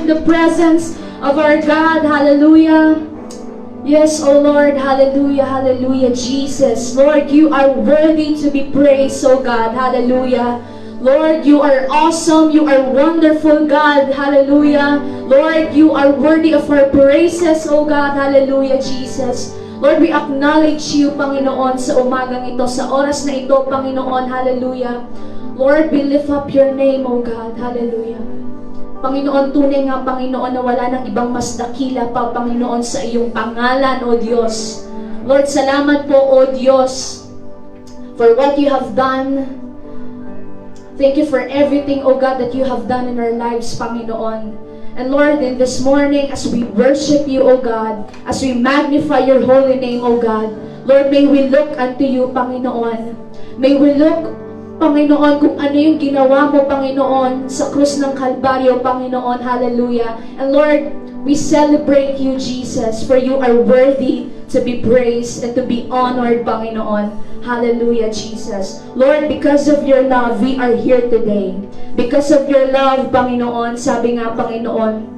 in the presence of our God. Hallelujah. Yes, oh Lord, hallelujah, hallelujah, Jesus. Lord, you are worthy to be praised, oh God, hallelujah. Lord, you are awesome, you are wonderful, God, hallelujah. Lord, you are worthy of our praises, oh God, hallelujah, Jesus. Lord, we acknowledge you, Panginoon, sa umagang ito, sa oras na ito, Panginoon, hallelujah. Lord, we lift up your name, oh God, hallelujah. Panginoon, tunay nga, Panginoon, na wala nang ibang mas dakila pa, Panginoon, sa iyong pangalan, O Diyos. Lord, salamat po, O Diyos, for what you have done. Thank you for everything, O God, that you have done in our lives, Panginoon. And Lord, in this morning, as we worship you, O God, as we magnify your holy name, O God, Lord, may we look unto you, Panginoon. May we look, Panginoon, kung ano yung ginawa mo, Panginoon, sa krus ng Kalbaryo, Panginoon, hallelujah. And Lord, we celebrate you, Jesus, for you are worthy to be praised and to be honored, Panginoon. Hallelujah, Jesus. Lord, because of your love, we are here today. Because of your love, Panginoon, sabi nga, Panginoon,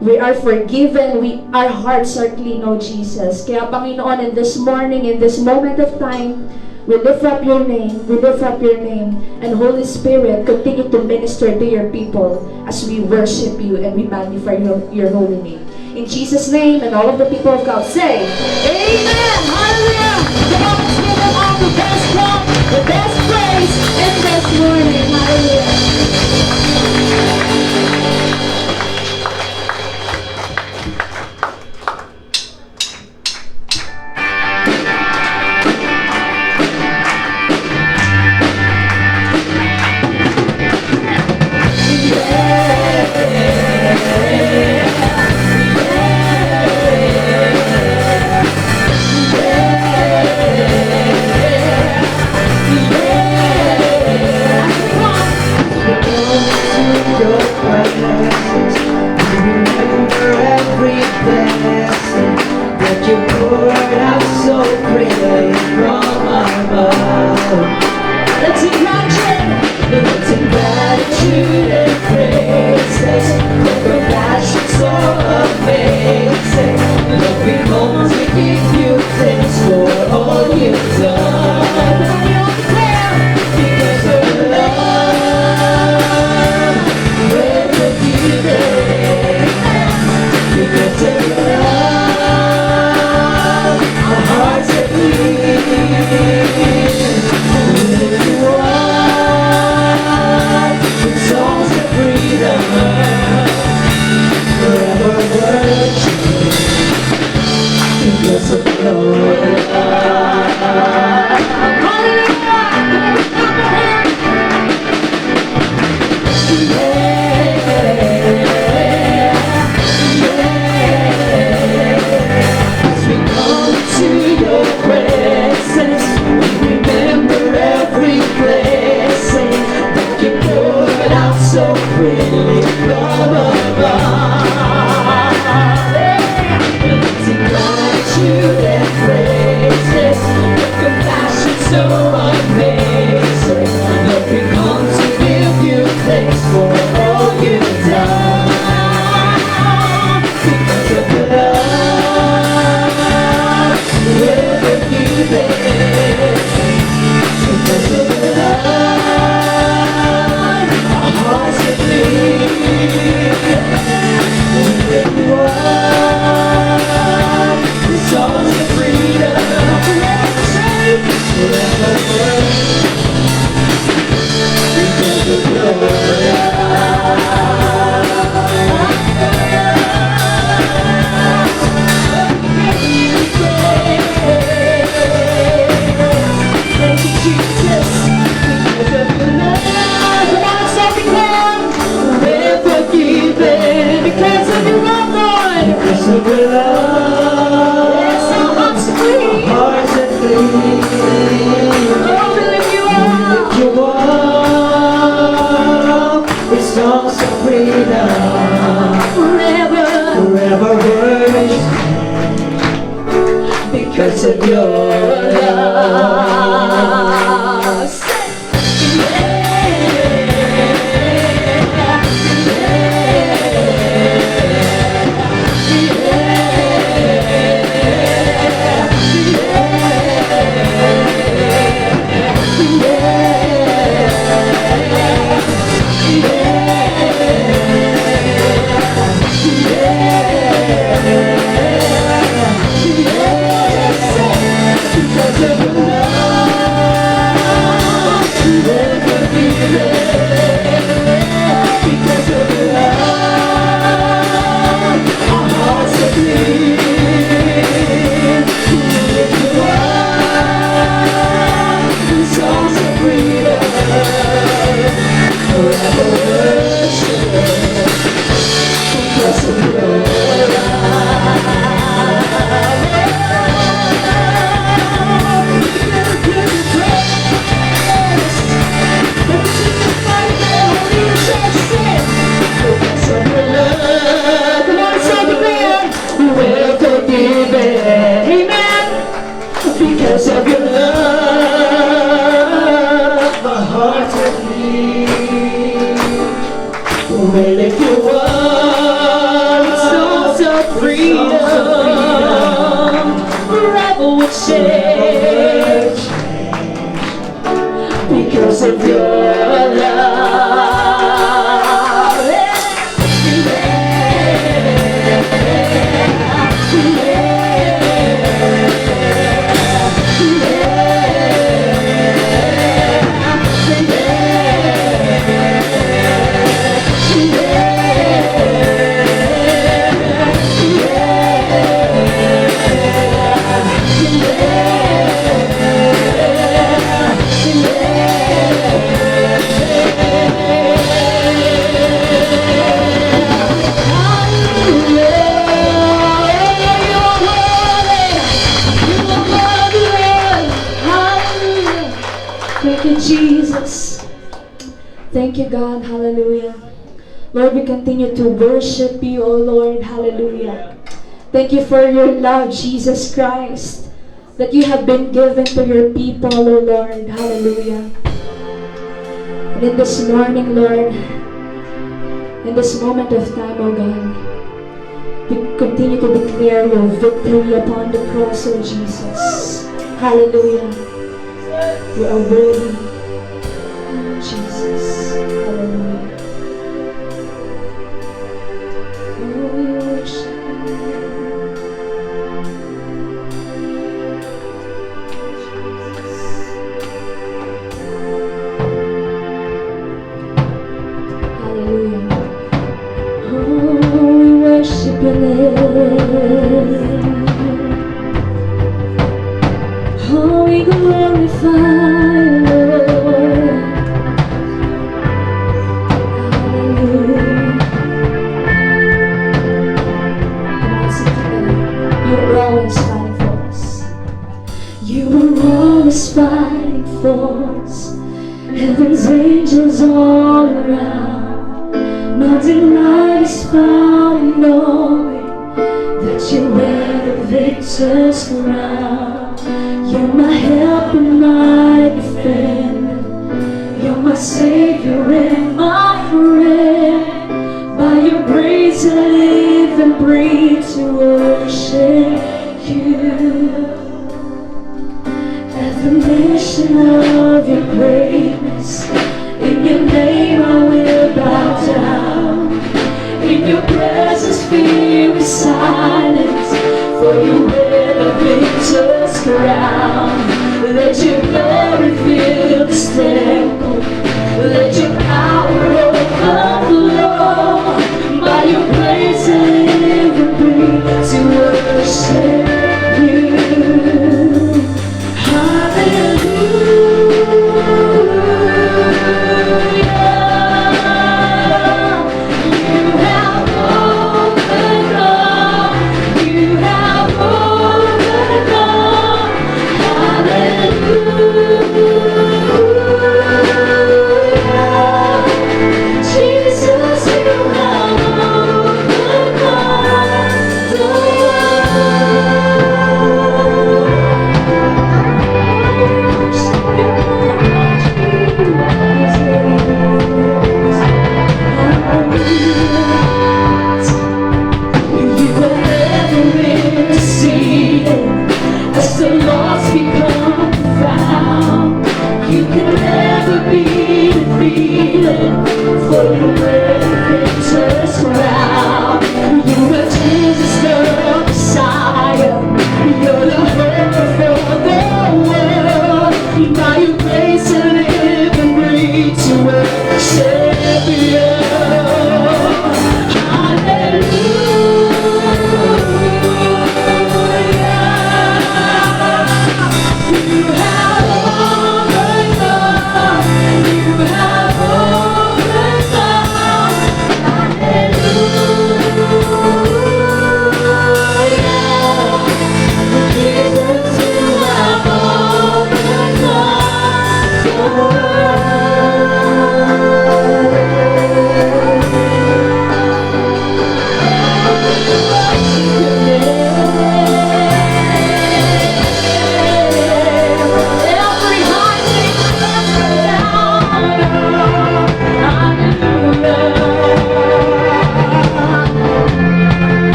we are forgiven, our hearts are clean, O Jesus. Kaya, Panginoon, in this morning, in this moment of time, we lift up your name, and Holy Spirit, continue to minister to your people as we worship you and we magnify your holy name. In Jesus' name, and all of the people of God say, Amen! Hallelujah! Come on, let's give them all the best love, the best praise in this morning. Hallelujah! because of your love. because of your love. Thank you, Jesus. Thank you, God. Hallelujah. Lord, we continue to worship you, O Lord. Hallelujah. Thank you for your love, Jesus Christ, that you have been given to your people, O Lord. Hallelujah. And in this morning, Lord, in this moment of time, O God, we continue to declare your victory upon the cross, O Jesus. Hallelujah. You are worthy, Jesus. Hallelujah. Oh, we worship you. Hallelujah. Oh, we worship your name. Oh, we glorify you, Lord. Hallelujah. Come on, sing together. You are always fighting for us. You are always fighting for us. Heaven's angels all around. My delight is found in knowing that you wear the victor's crown. You're my help and my defender. You're my savior and my friend. By your grace I live and breathe to worship you. At the mention of your greatness, in your name I will bow down. In your presence fear is silence, for you wear the victor's crown. Let your glory fill this temple. Let your power overflow. By your grace I live and breathe to worship you.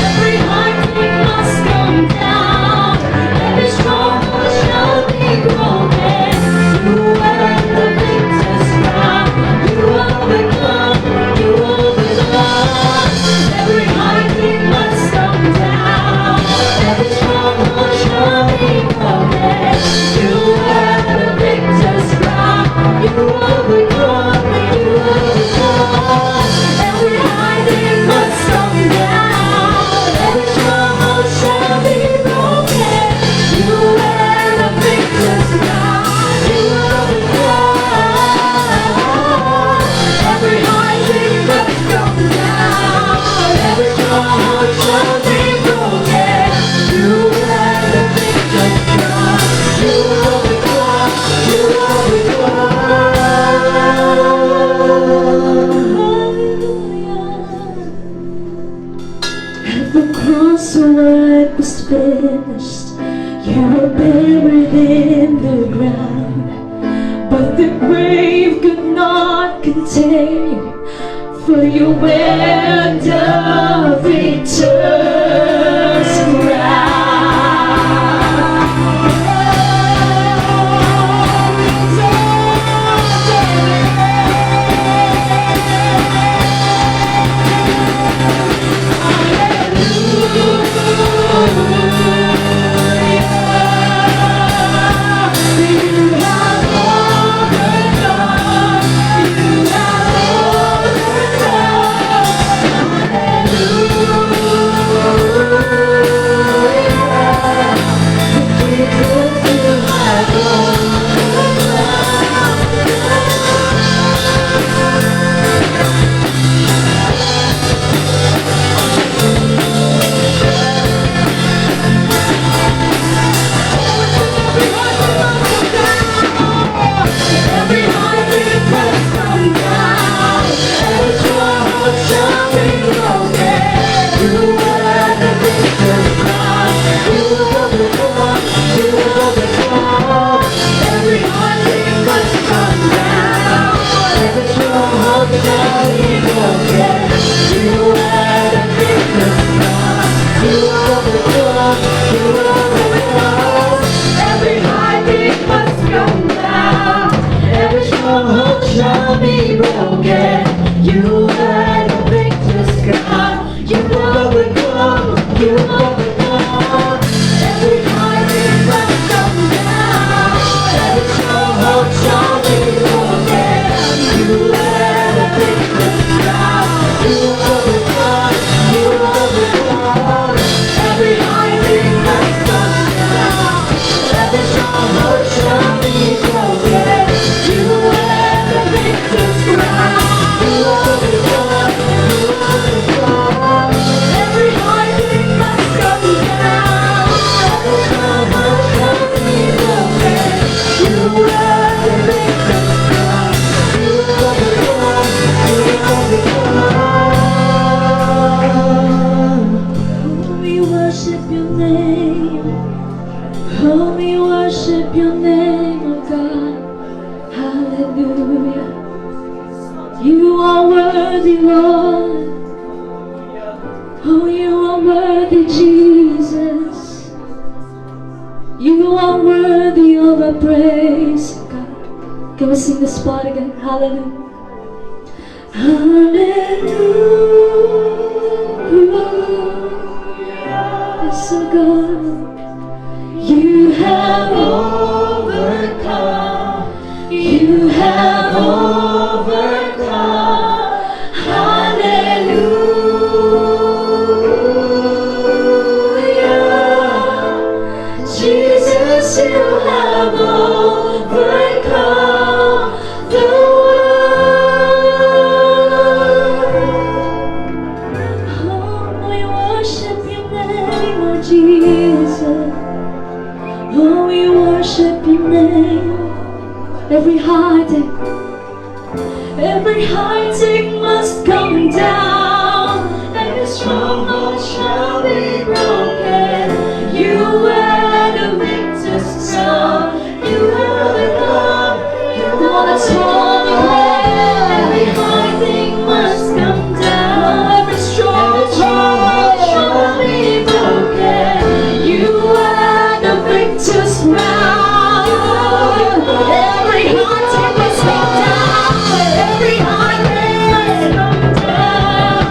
Every heart must come finished. You were buried in the ground, but the grave could not contain you, for you wear the victor's crown. Can we sing this part again? Hallelujah. Hallelujah. Yes, oh God. You have overcome. You have overcome. Hallelujah. Jesus, you have overcome the world. Oh, we worship your name, Lord Jesus. Oh, we worship your name. Every high thing must come down, and the stronghold shall be broken. You wear the victor's crown. You have become the one that's holy. Every high thing must come down. Every stronghold shall be broken. You wear the victor's crown. Every high thing must come down. Every high thing must come down.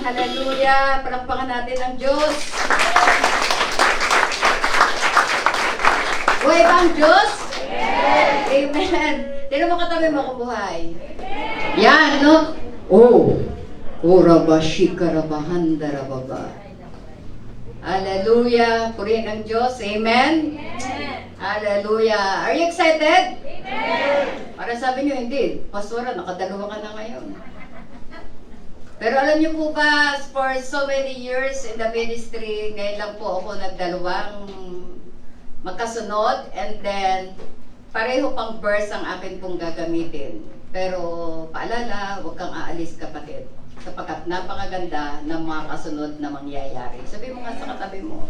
Hallelujah. Palakpakan natin ang Diyos. Buhay ba ang Diyos? Amen. Tino mo katabi mo kung buhay. Yan, no? Oh. Urabashikarabahandarababa. Hallelujah. Purihin ang Diyos. Amen. Hallelujah. Are you excited? Para sabi niyo, hindi. Pastora, nakadalawa ka na ngayon. Pero alam niyo po ba, for so many years in the ministry, ngayon lang po ako nagdalawang magkasunod, and then pareho pang verse ang akin pong gagamitin. Pero paalala, huwag kang aalis kapatid, sapagkat napakaganda ng mga kasunod na mangyayari. Sabi mo nga sa katabi mo.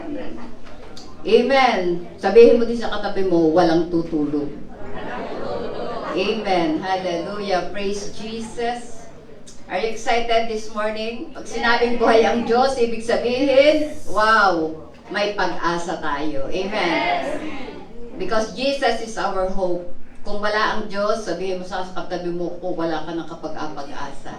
Amen. Amen. Sabihin mo din sa katabi mo, walang tutulog. Amen. Hallelujah. Praise Jesus. Are you excited this morning? Pag sinabing buhay ang Diyos, ibig sabihin, wow, may pag-asa tayo. Amen. Because Jesus is our hope. Kung wala ang Diyos, sabihin mo sa katabi mo, kung wala ka ng kapag-asa.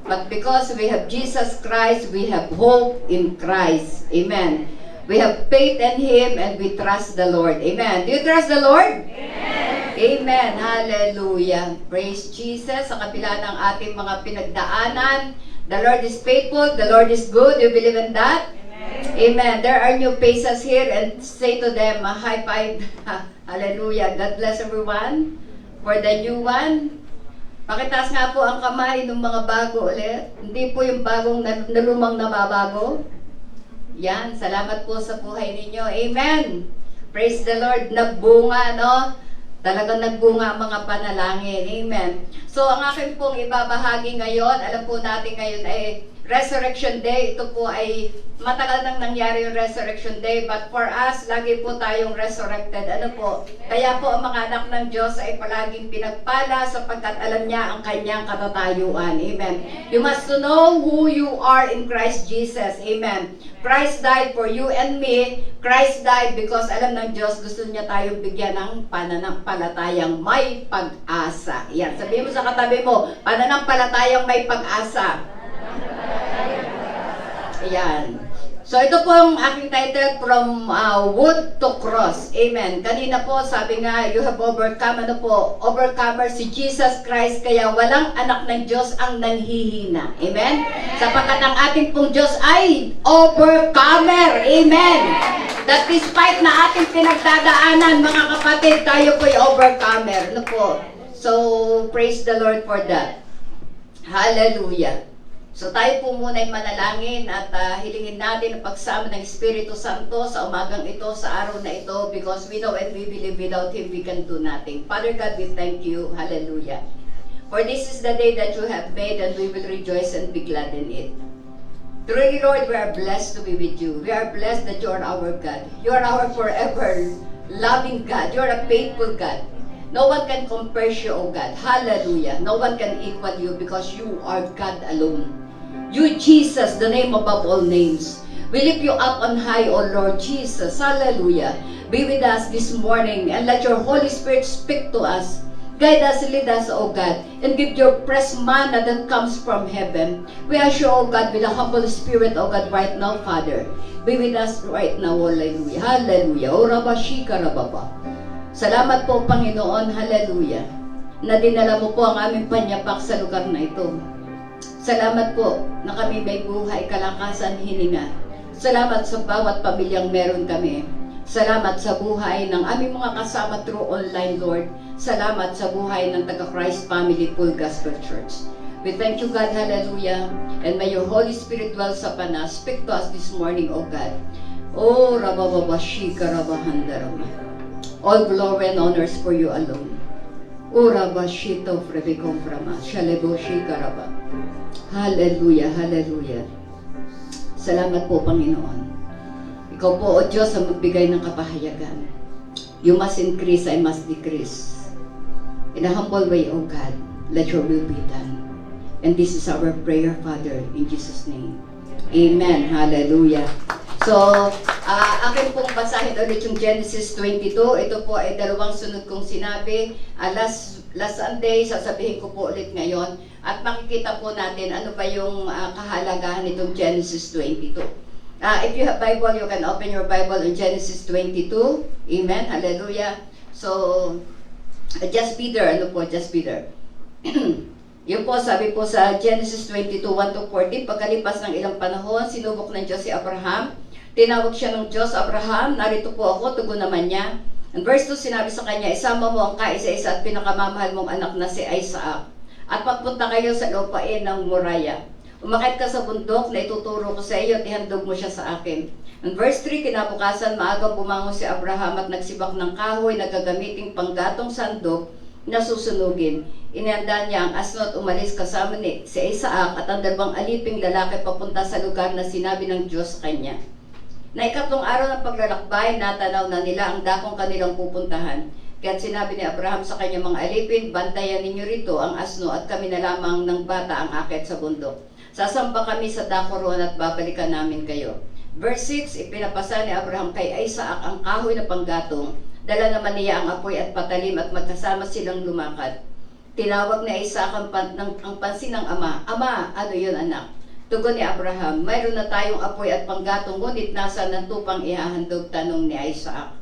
But because we have Jesus Christ, we have hope in Christ. Amen. We have faith in Him and we trust the Lord. Amen. Do you trust the Lord? Amen. Amen. Hallelujah. Praise Jesus. Sa kabila ng ating mga pinagdaanan, the Lord is faithful, the Lord is good. Do you believe in that? Amen. There are new faces here, and say to them, high five. Hallelujah. God bless everyone for the new one. Pakitaas nga po ang kamay ng mga bago ulit. Hindi po yung bagong nalumang nababago. Yan. Salamat po sa buhay ninyo. Amen. Praise the Lord. Nagbunga, no? Talagang nagbunga ang mga panalangin. Amen. So, ang akin pong ibabahagi ngayon, alam po natin ngayon ay Resurrection Day. Ito po ay matagal nang nangyari yung Resurrection Day, but for us, lagi po tayong resurrected. Ano po? Kaya po ang mga anak ng Diyos ay palaging pinagpala sapagkat alam niya ang kanyang katatayuan. Amen. You must know who you are in Christ Jesus. Amen. Christ died for you and me. Christ died because alam ng Diyos, gusto niya tayong bigyan ng pananampalatayang may pag-asa. Yan. Sabihin mo sa katabi mo, pananampalatayang may pag-asa. Ayan. So ito po ang aking title, From Wood to Cross. Amen. Kanina po sabi nga, you have overcome. Ano po? Overcomer si Jesus Christ. Kaya walang anak ng Diyos ang nanghihina. Amen. Sapagkat ang ating pong Diyos ay overcomer. Amen. That despite na ating pinagdadaanan, mga kapatid, tayo po ay overcomer. Ano po? So praise the Lord for that. Hallelujah. So tayo po muna ay manalangin at hilingin natin ang pagsama ng Espiritu Santo sa umagang ito, sa araw na ito, because we know and we believe without Him we can do nothing. Father God, we thank you. Hallelujah. For this is the day that you have made, and we will rejoice and be glad in it. Truly, Lord, we are blessed to be with you. We are blessed that you are our God. You are our forever loving God. You are a faithful God. No one can compare you, O God. Hallelujah. No one can equal you because you are God alone. You, Jesus, the name above all names. We lift you up on high, O Lord Jesus. Hallelujah. Be with us this morning and let your Holy Spirit speak to us. Guide us, lead us, O God, and give your fresh manna that comes from heaven. We ask you, O God, with a humble spirit, O God, right now, Father. Be with us right now, hallelujah. Hallelujah. O Rabashika Rababa. Salamat po, Panginoon, hallelujah, na dinala mo po ang aming panyapak sa lugar na ito. Salamat po na kami may buhay, kalakasan, hininga. Salamat sa bawat pamilyang meron kami. Salamat sa buhay ng aming mga kasama through online, Lord. Salamat sa buhay ng Taga-Christ Family Full Gospel Church. We thank you, God, hallelujah, and may your Holy Spirit dwell sa panas. Speak to us this morning, O God. O Rababashika Rabahandarama. All glory and honors for you alone. O Rabashito Frevikom Frama. Shaleboshika Rabba. Hallelujah, hallelujah. Salamat po, Panginoon. Ikaw po, O Diyos, ang magbigay ng kapahayagan. You must increase, I must decrease. In a humble way, O God, let your will be done. And this is our prayer, Father, in Jesus' name. Amen. Hallelujah. So, akin pong basahin ulit yung Genesis 22. Ito po ay dalawang sunod kong sinabi. Last Sunday, sasabihin ko po ulit ngayon. at makikita po natin ano ba yung kahalagahan nitong Genesis 22. If you have Bible, you can open your Bible in Genesis 22. Amen. Hallelujah. So, just be there. Ano po? Just be there. Yun po, sabi po sa Genesis 22, 1-14, pagkalipas ng ilang panahon, sinubok ng Diyos si Abraham. Tinawag siya ng Diyos, Abraham, narito po ako, tugon naman niya. And verse 2, sinabi sa kanya, isama mo ang kaisa-isa at pinakamamahal mong anak na si Isaac. At pagpunta kayo sa lupain ng Moriah. Umakit ka sa bundok na ituturo ko sa iyo at ihandog mo siya sa akin. And verse 3, kinabukasan, maagang bumangon si Abraham at nagsibak ng kahoy na gagamiting panggatong sandok na susunugin. Inihanda niya ang asno at umalis kasama ni si Isaac at ang dalawang aliping lalaki papunta sa lugar na sinabi ng Diyos sa kanya. Na ikatlong araw ng paglalakbay, natanaw na nila ang dakong kanilang pupuntahan. Kaya't sinabi ni Abraham sa kanyang mga alipin, bantayan ninyo rito ang asno at kami na lamang ng bata ang akit sa bundok. Sasamba kami sa dako roon at babalikan namin kayo. Verse 6, ipinapasa ni Abraham kay Isaac ang kahoy na panggatong. Dala naman niya ang apoy at patalim at magkasama silang lumakad. Tinawag ni Isaac ang pansin ng ama. Ama, ano yun anak? Tugon ni Abraham, mayroon na tayong apoy at panggatong, ngunit nasa ng tupang ihahandog, tanong ni Isaac.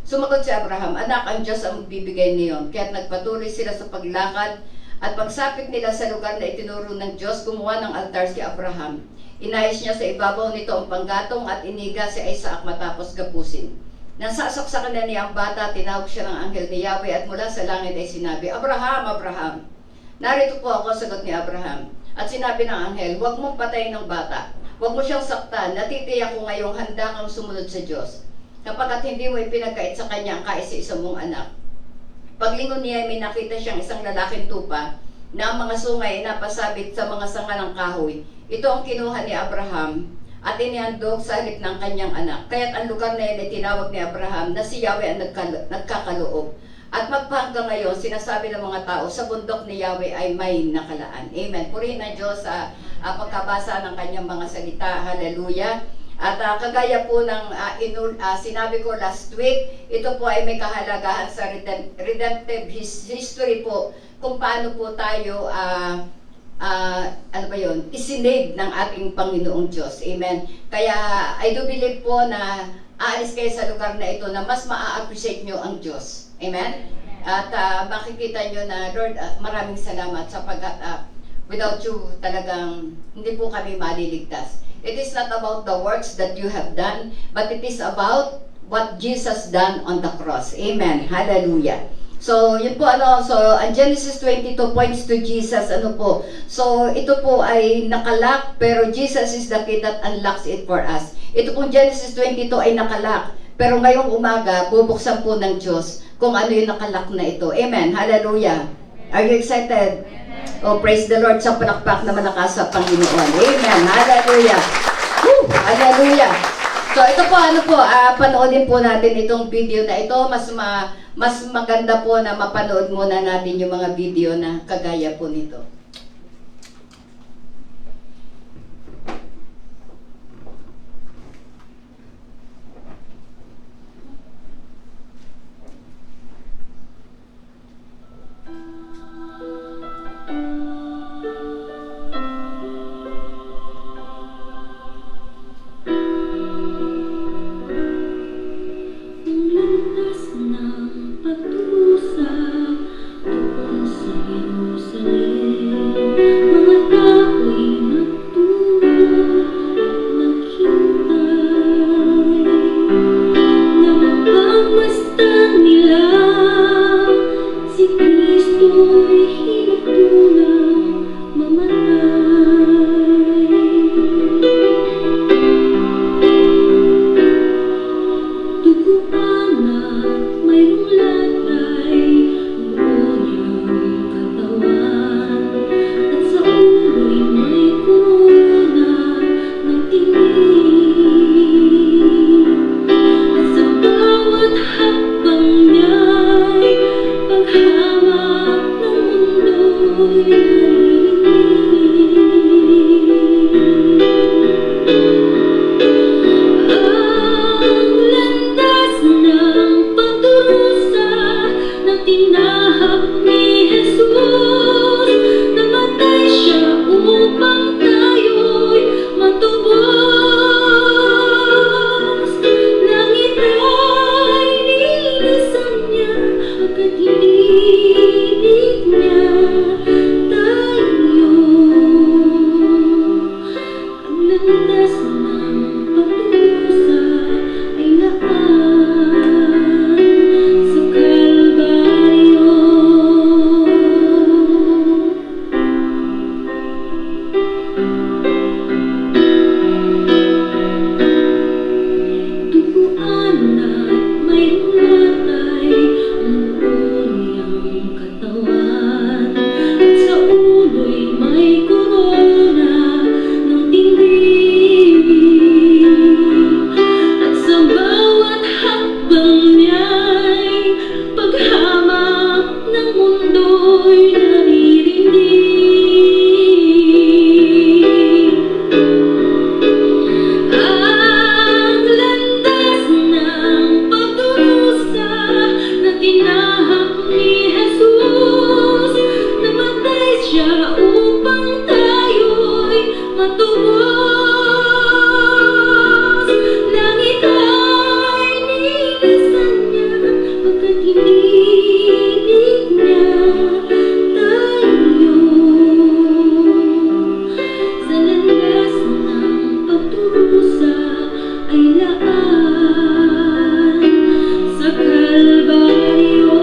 Sumagot si Abraham, anak, ang Diyos ang magbibigay niyon. Kaya't nagpatuloy sila sa paglakad at pagsapit nila sa lugar na itinuro ng Diyos, gumawa ng altar si Abraham. Inayos niya sa ibabaw nito ang panggatong at iniga si Isaac matapos gapusin. Nang sasaksakan na niya ang bata, tinawag siya ng anghel ni Yahweh at mula sa langit ay sinabi, Abraham, Abraham. Narito po ako, sagot ni Abraham. At sinabi ng anghel, huwag mong patayin ng bata. Huwag mo siyang saktan. Natitiyak ko ngayong handa kang sumunod sa Diyos. Kapagkat hindi mo ipinagkait sa kanya ang kaisa-isa mong anak. Paglingon niya, may nakita siyang isang lalaking tupa na ang mga sungay ay napasabit sa mga sanga ng kahoy. Ito ang kinuha ni Abraham at inihandog sa halip ng kanyang anak. Kaya't ang lugar na yun ay tinawag ni Abraham na si Yahweh ang nagkakaloob. At magpahanggang ngayon, sinasabi ng mga tao, sa bundok ni Yahweh ay may nakalaan. Amen. Purihin ang Diyos sa pagkabasa ng kanyang mga salita. Hallelujah. At kagaya po ng sinabi ko last week, ito po ay may kahalagahan sa redemptive history po, kung paano po tayo isinave ng ating Panginoong Diyos. Amen. Kaya I do believe po na aalis kayo sa lugar na ito na mas maa-appreciate nyo ang Diyos. Amen. At makikita nyo na, Lord, maraming salamat sapagkat without you talagang hindi po kami maliligtas. It is not about the works that you have done, but it is about what Jesus done on the cross. Amen. Hallelujah. So, yun po so ang Genesis 22 points to Jesus, So, ito po ay nakalock, pero Jesus is the key that unlocks it for us. Ito pong Genesis 22 ay nakalock, pero ngayong umaga, bubuksan po ng Diyos kung ano yung nakalock na ito. Amen. Hallelujah. Are you excited? Oh, praise the Lord sa palakpak na malakas sa Panginoon. Amen. Hallelujah. Woo! Hallelujah. So, ito po, panoodin po natin itong video na ito. Mas maganda po na mapanood muna natin yung mga video na kagaya po nito. Landas ng pagdusa doon sa Jerusalem. ay laan sa Kalbaryo.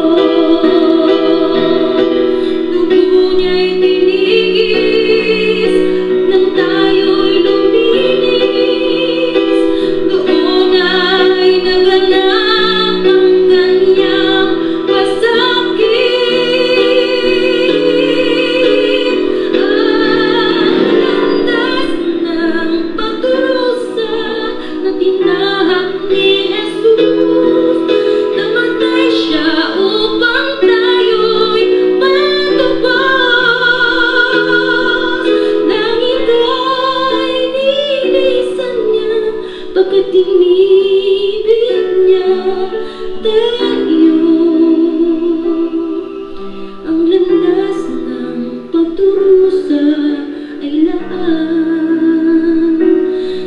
Dugo niya'y tinigis nang tayo'y luminis. Doon ay naganap ang kanyang pasakit. Ang landas ng pagdurusa na tinahak ni Jesus. Namatay siya upang tayo'y matubos. Langit ay nilisan niya, pagkat inibig niya tayo. Ang landas ng pagdurusa ay laan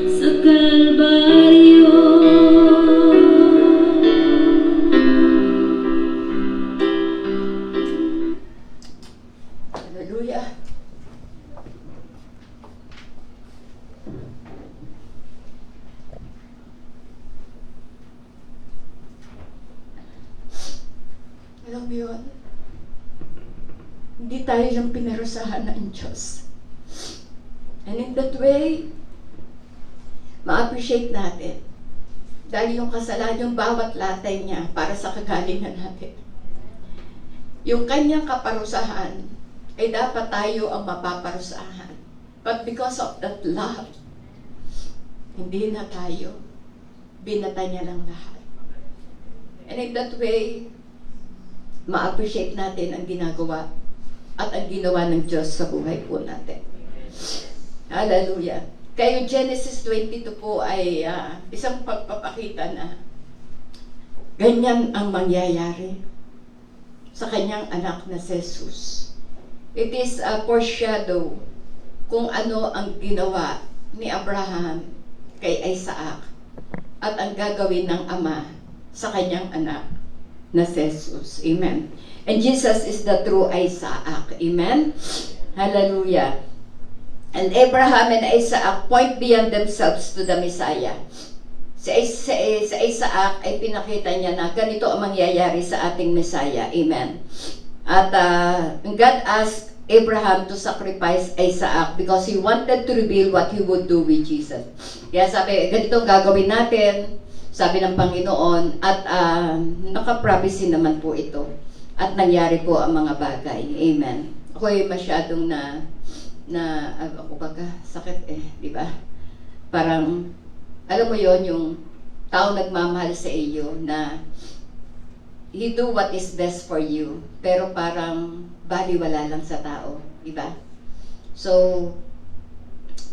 sa Kalbaryo. Hallelujah. Alam mo yun? Hindi tayo yung pinarusahan ng Diyos. And in that way, ma-appreciate natin. Dahil yung kasalanan, yung bawat latay niya para sa kagalingan natin. Yung kanyang kaparusahan, ay dapat tayo ang mapaparusahan. But because of that love, hindi na tayo. Binata niya lang lahat. And in that way, ma-appreciate natin ang ginagawa at ang ginawa ng Diyos sa buhay po natin. Hallelujah. Kaya yung Genesis 22 po ay isang pagpapakita na ganyan ang mangyayari sa kanyang anak na si Jesus. It is a foreshadow kung ano ang ginawa ni Abraham kay Isaac at ang gagawin ng Ama sa kanyang anak na si Jesus. Amen. And Jesus is the true Isaac. Amen. Hallelujah. And Abraham and Isaac point beyond themselves to the Messiah. Sa Isaac ay pinakita niya na ganito ang mangyayari sa ating Messiah. Amen. At God asked Abraham to sacrifice Isaac because he wanted to reveal what he would do with Jesus. Kaya sabi, ganito ang gagawin natin, sabi ng Panginoon, at nakapromise naman po ito. At nangyari po ang mga bagay. Amen. Ako ay masyadong ako baga, sakit di ba? Parang, alam mo yon yung tao nagmamahal sa iyo na he do what is best for you, pero parang baliwala lang sa tao, di ba? So,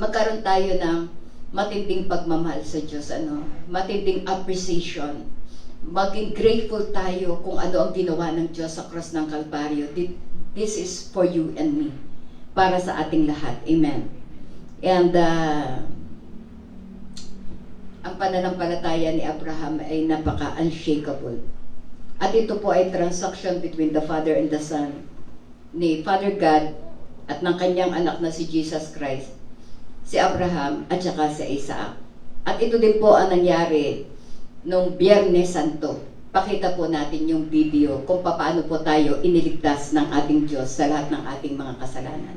magkaroon tayo ng matinding pagmamahal sa Diyos, matinding appreciation. Maging grateful tayo kung ano ang ginawa ng Diyos sa cross ng Kalbaryo. This is for you and me, para sa ating lahat. Amen. And ang pananampalataya ni Abraham ay napaka-unshakable. At ito po ay transaction between the Father and the Son, ni Father God at ng kanyang anak na si Jesus Christ, si Abraham at saka si Isaac. At ito din po ang nangyari nung Biyernes Santo. Pakita po natin yung video kung paano po tayo iniligtas ng ating Diyos sa lahat ng ating mga kasalanan.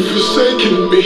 you forsaken me?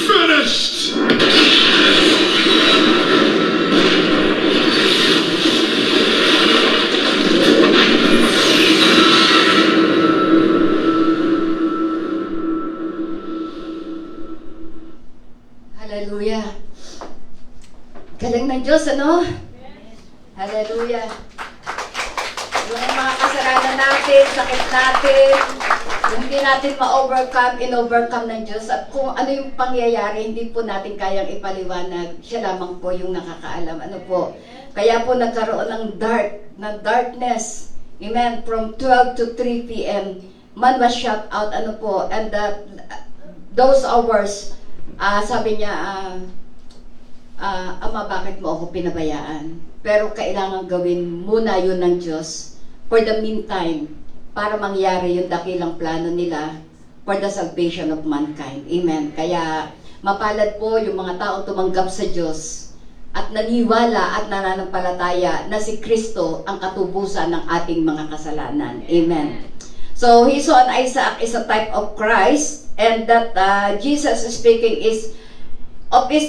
Finished! Hallelujah. Galing ng Diyos, ano? Hallelujah. Yung mga kasalanan natin, sakit natin, yung hindi natin ma-overcome, in-overcome ng Diyos. At kung ano yung pangyayari, hindi po natin kayang ipaliwanag. Siya lamang po yung nakakaalam. Ano po? Kaya po nagkaroon ng darkness. Amen. From 12 to 3 p.m. Man was shut out. Ano po? And those hours, sabi niya, Ama, bakit mo ako pinabayaan? Pero kailangan gawin muna yun ng Diyos for the meantime para mangyari yung dakilang plano nila for the salvation of mankind. Amen. Kaya mapalad po yung mga taong tumanggap sa Diyos at naniwala at nananampalataya na si Kristo ang katubusan ng ating mga kasalanan. Amen. So, he saw Isaac is a type of Christ, and that Jesus is speaking is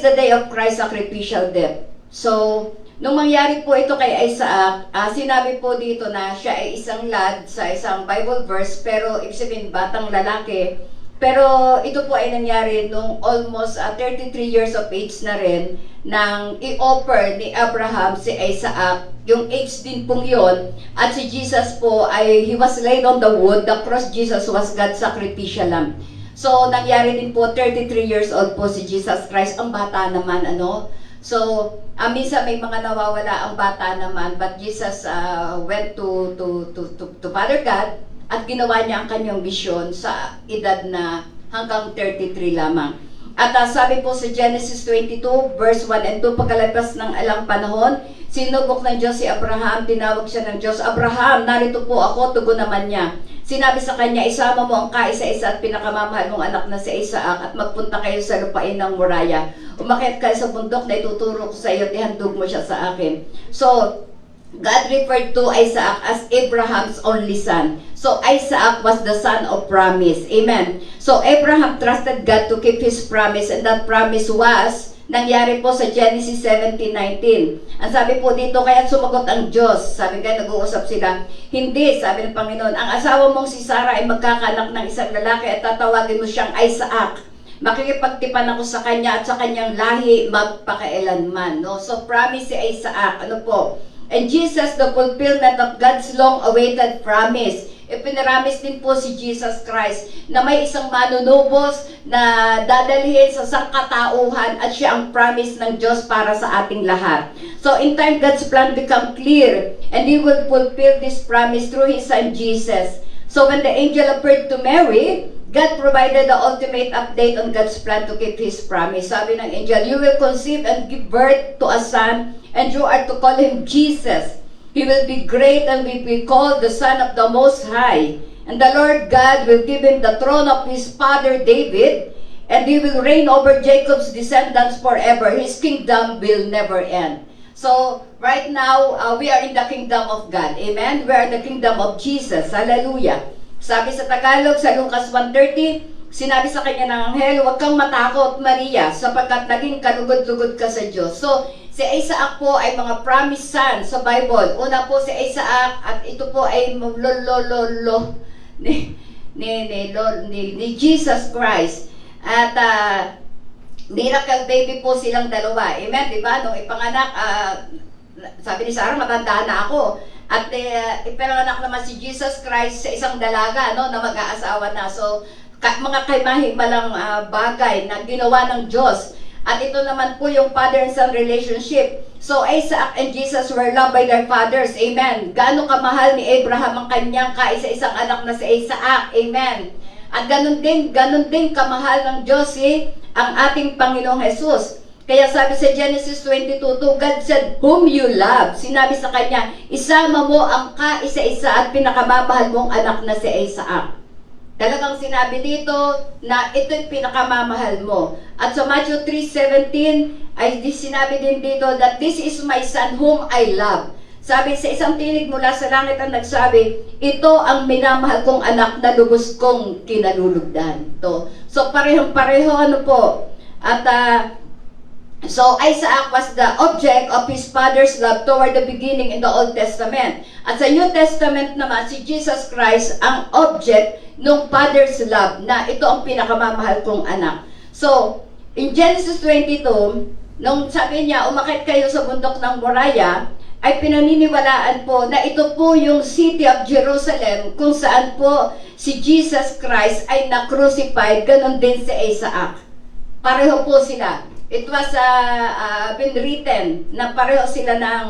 the day of Christ's sacrificial death. So, nung mangyari po ito kay Isaac, sinabi po dito na siya ay isang lad sa isang Bible verse, pero ibig sabihin batang lalaki. Pero ito po ay nangyari nung almost 33 years of age na rin, nang i-offer ni Abraham si Isaac, yung age din pong yun, at si Jesus po ay, he was laid on the wood, the cross Jesus was God's sacrificial lamb. So, nangyari din po, 33 years old po si Jesus Christ, ang bata naman, ano. So, minsan may mga nawawala ang bata naman, but Jesus went to Father God, at ginawa niya ang kanyang vision sa edad na hanggang 33 lamang. At sabi po sa Genesis 22, verse 1 and 2, pagkalipas ng ilang panahon, sinubok ng Diyos si Abraham, tinawag siya ng Diyos, Abraham, narito po ako, tugon naman niya. Sinabi sa kanya, isama mo ang kaisa-isa at pinakamamahal mong anak na si Isaac at magpunta kayo sa lupain ng Moriah. Umakyat kayo sa bundok na ituturo ko sa iyo at ihandog mo siya sa akin. So, God referred to Isaac as Abraham's only son. So, Isaac was the son of promise. Amen. So, Abraham trusted God to keep his promise, and that promise was, nangyari po sa Genesis 17:19. Ang sabi po dito, kaya sumagot ang Diyos. Sabi kaya nag-uusap sila. Hindi, sabi ng Panginoon, ang asawa mong si Sarah ay magkakanak ng isang lalaki at tatawagin mo siyang Isaac. Makikipagtipan ako sa kanya at sa kanyang lahi magpakailanman. No? So, promise si Isaac. Ano po? And Jesus, the fulfillment of God's long-awaited promise. Ipinaramis din po si Jesus Christ na may isang manunubos na dadalhin sa sangkatauhan at siya ang promise ng Diyos para sa ating lahat. So in time, God's plan become clear and He will fulfill this promise through His Son Jesus. So when the angel appeared to Mary, God provided the ultimate update on God's plan to keep His promise. Sabi ng angel, you will conceive and give birth to a son, and you are to call him Jesus. He will be great and will be called the Son of the Most High. And the Lord God will give him the throne of his father David, and he will reign over Jacob's descendants forever. His kingdom will never end. So, right now, we are in the kingdom of God. Amen? We are in the kingdom of Jesus. Hallelujah. Sabi sa Tagalog, sa Lucas 1:30, sinabi sa kanya ng anghel, huwag kang matakot, Maria, sapagkat naging kalugod-lugod ka sa Diyos. So, si Isaac po ay mga promised son sa Bible. Una po si Isaac, at ito po ay lolo ni Jesus Christ. At Miracle baby po silang dalawa. Amen, di ba? Nung ipanganak, sabi ni Sarah, matanda na ako. At ipinanganak naman si Jesus Christ sa isang dalaga, no, na mag-aasawa na. So, mga kaimahimalang bagay na ginawa ng Diyos. At ito naman po yung father and son relationship. So, Isaac and Jesus were loved by their fathers. Amen. Gaano kamahal ni Abraham ang kanyang kaisa-isang anak na si Isaac. Amen. At ganun din kamahal ng Diyos ang ating Panginoong Jesus. Kaya sabi sa Genesis 22:2, God said, whom you love. Sinabi sa kanya, isama mo ang kaisa-isa at pinakamamahal mong anak na si Isaac. Talagang sinabi dito na ito'y pinakamamahal mo. At sa Matthew 3:17 ay sinabi din dito that this is my son whom I love. Sabi sa isang tinig mula sa langit ang nagsabi, ito ang minamahal kong anak na lubos kong kinalulugdan. So parehong-pareho ano po. At so Isaac was the object of his father's love toward the beginning in the Old Testament. At sa New Testament naman, si Jesus Christ ang object ng father's love na ito ang pinakamamahal kong anak. So, in Genesis 22, nung sabi niya, umakyat kayo sa bundok ng Moriah, ay pinaniniwalaan po na ito po yung city of Jerusalem kung saan po si Jesus Christ ay na-crucified, ganun din si Isaac. Pareho po sila. It was been written na pareho sila ng,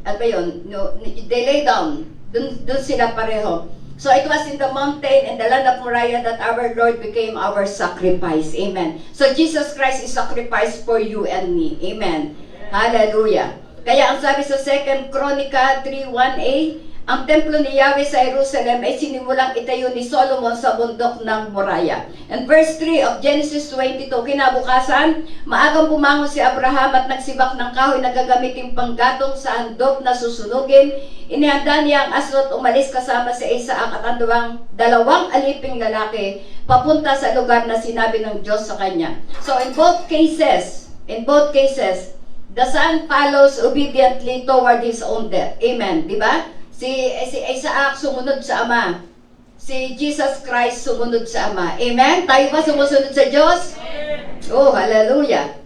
ano ba yun? No, they lay down. Dun sila pareho. So it was in the mountain in the land of Moriah that our Lord became our sacrifice. Amen. So Jesus Christ is sacrificed for you and me. Amen. Hallelujah. Kaya ang sabi sa 2 Chronica 3:1a, ang templo ni Yahweh sa Jerusalem ay sinimulang itayo ni Solomon sa bundok ng Moriah. And verse 3 of Genesis 22, kinabukasan, maagang bumangon si Abraham at nagsibak ng kahoy na gagamitin panggatong sa handog na susunugin. Inihanda niya ang aso at umalis kasama si Isaac at ang dalawang aliping lalaki papunta sa lugar na sinabi ng Diyos sa kanya. So in both cases, the son follows obediently toward his own death. Amen. Di ba? Si Isaac sumunod sa ama. Si Jesus Christ sumunod sa ama. Amen? Tayo ba sumusunod sa Diyos? Oh, hallelujah.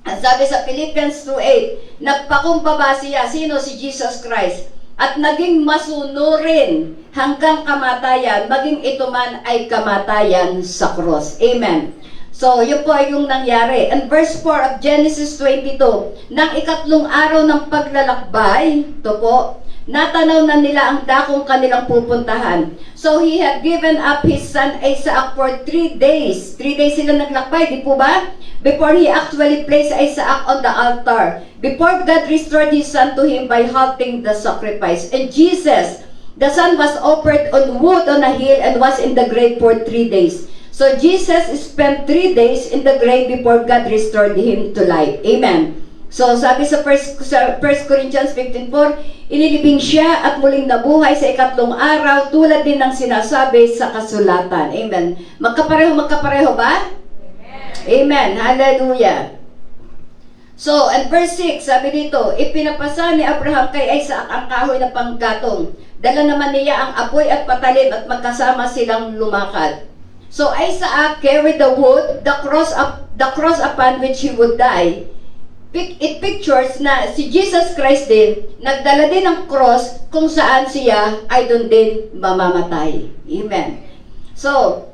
Ang sabi sa Philippians 2:8, nagpakumbaba siya. Sino? Si Jesus Christ. At naging masunurin hanggang kamatayan, maging ito man ay kamatayan sa cross. Amen. So, yun po ay yung nangyari. And verse 4 of Genesis 22, nang ikatlong araw ng paglalakbay, ito po, natanaw na nila ang dakong kanilang pupuntahan. So, he had given up his son Isaac for 3 days. 3 days sila naglakbay, di po ba? Before he actually placed Isaac on the altar. Before God restored his son to him by halting the sacrifice. And Jesus, the son was offered on wood on a hill and was in the grave for 3 days. So, Jesus spent 3 days in the grave before God restored him to life. Amen. So, sabi sa 1 Corinthians 15:4, inilibing siya at muling nabuhay sa ikatlong araw tulad din ng sinasabi sa kasulatan. Amen. Magkapareho ba? Amen. Hallelujah. So, and verse 6, sabi dito, ipinapasa ni Abraham kay Isaac ang kahoy na panggatong. Dala naman niya ang apoy at patalim at magkasama silang lumakad. So, Isaac carried the wood, the cross upon which he would die. It pictures na si Jesus Christ din, nagdala din ng cross kung saan siya ay doon din mamamatay. Amen. So,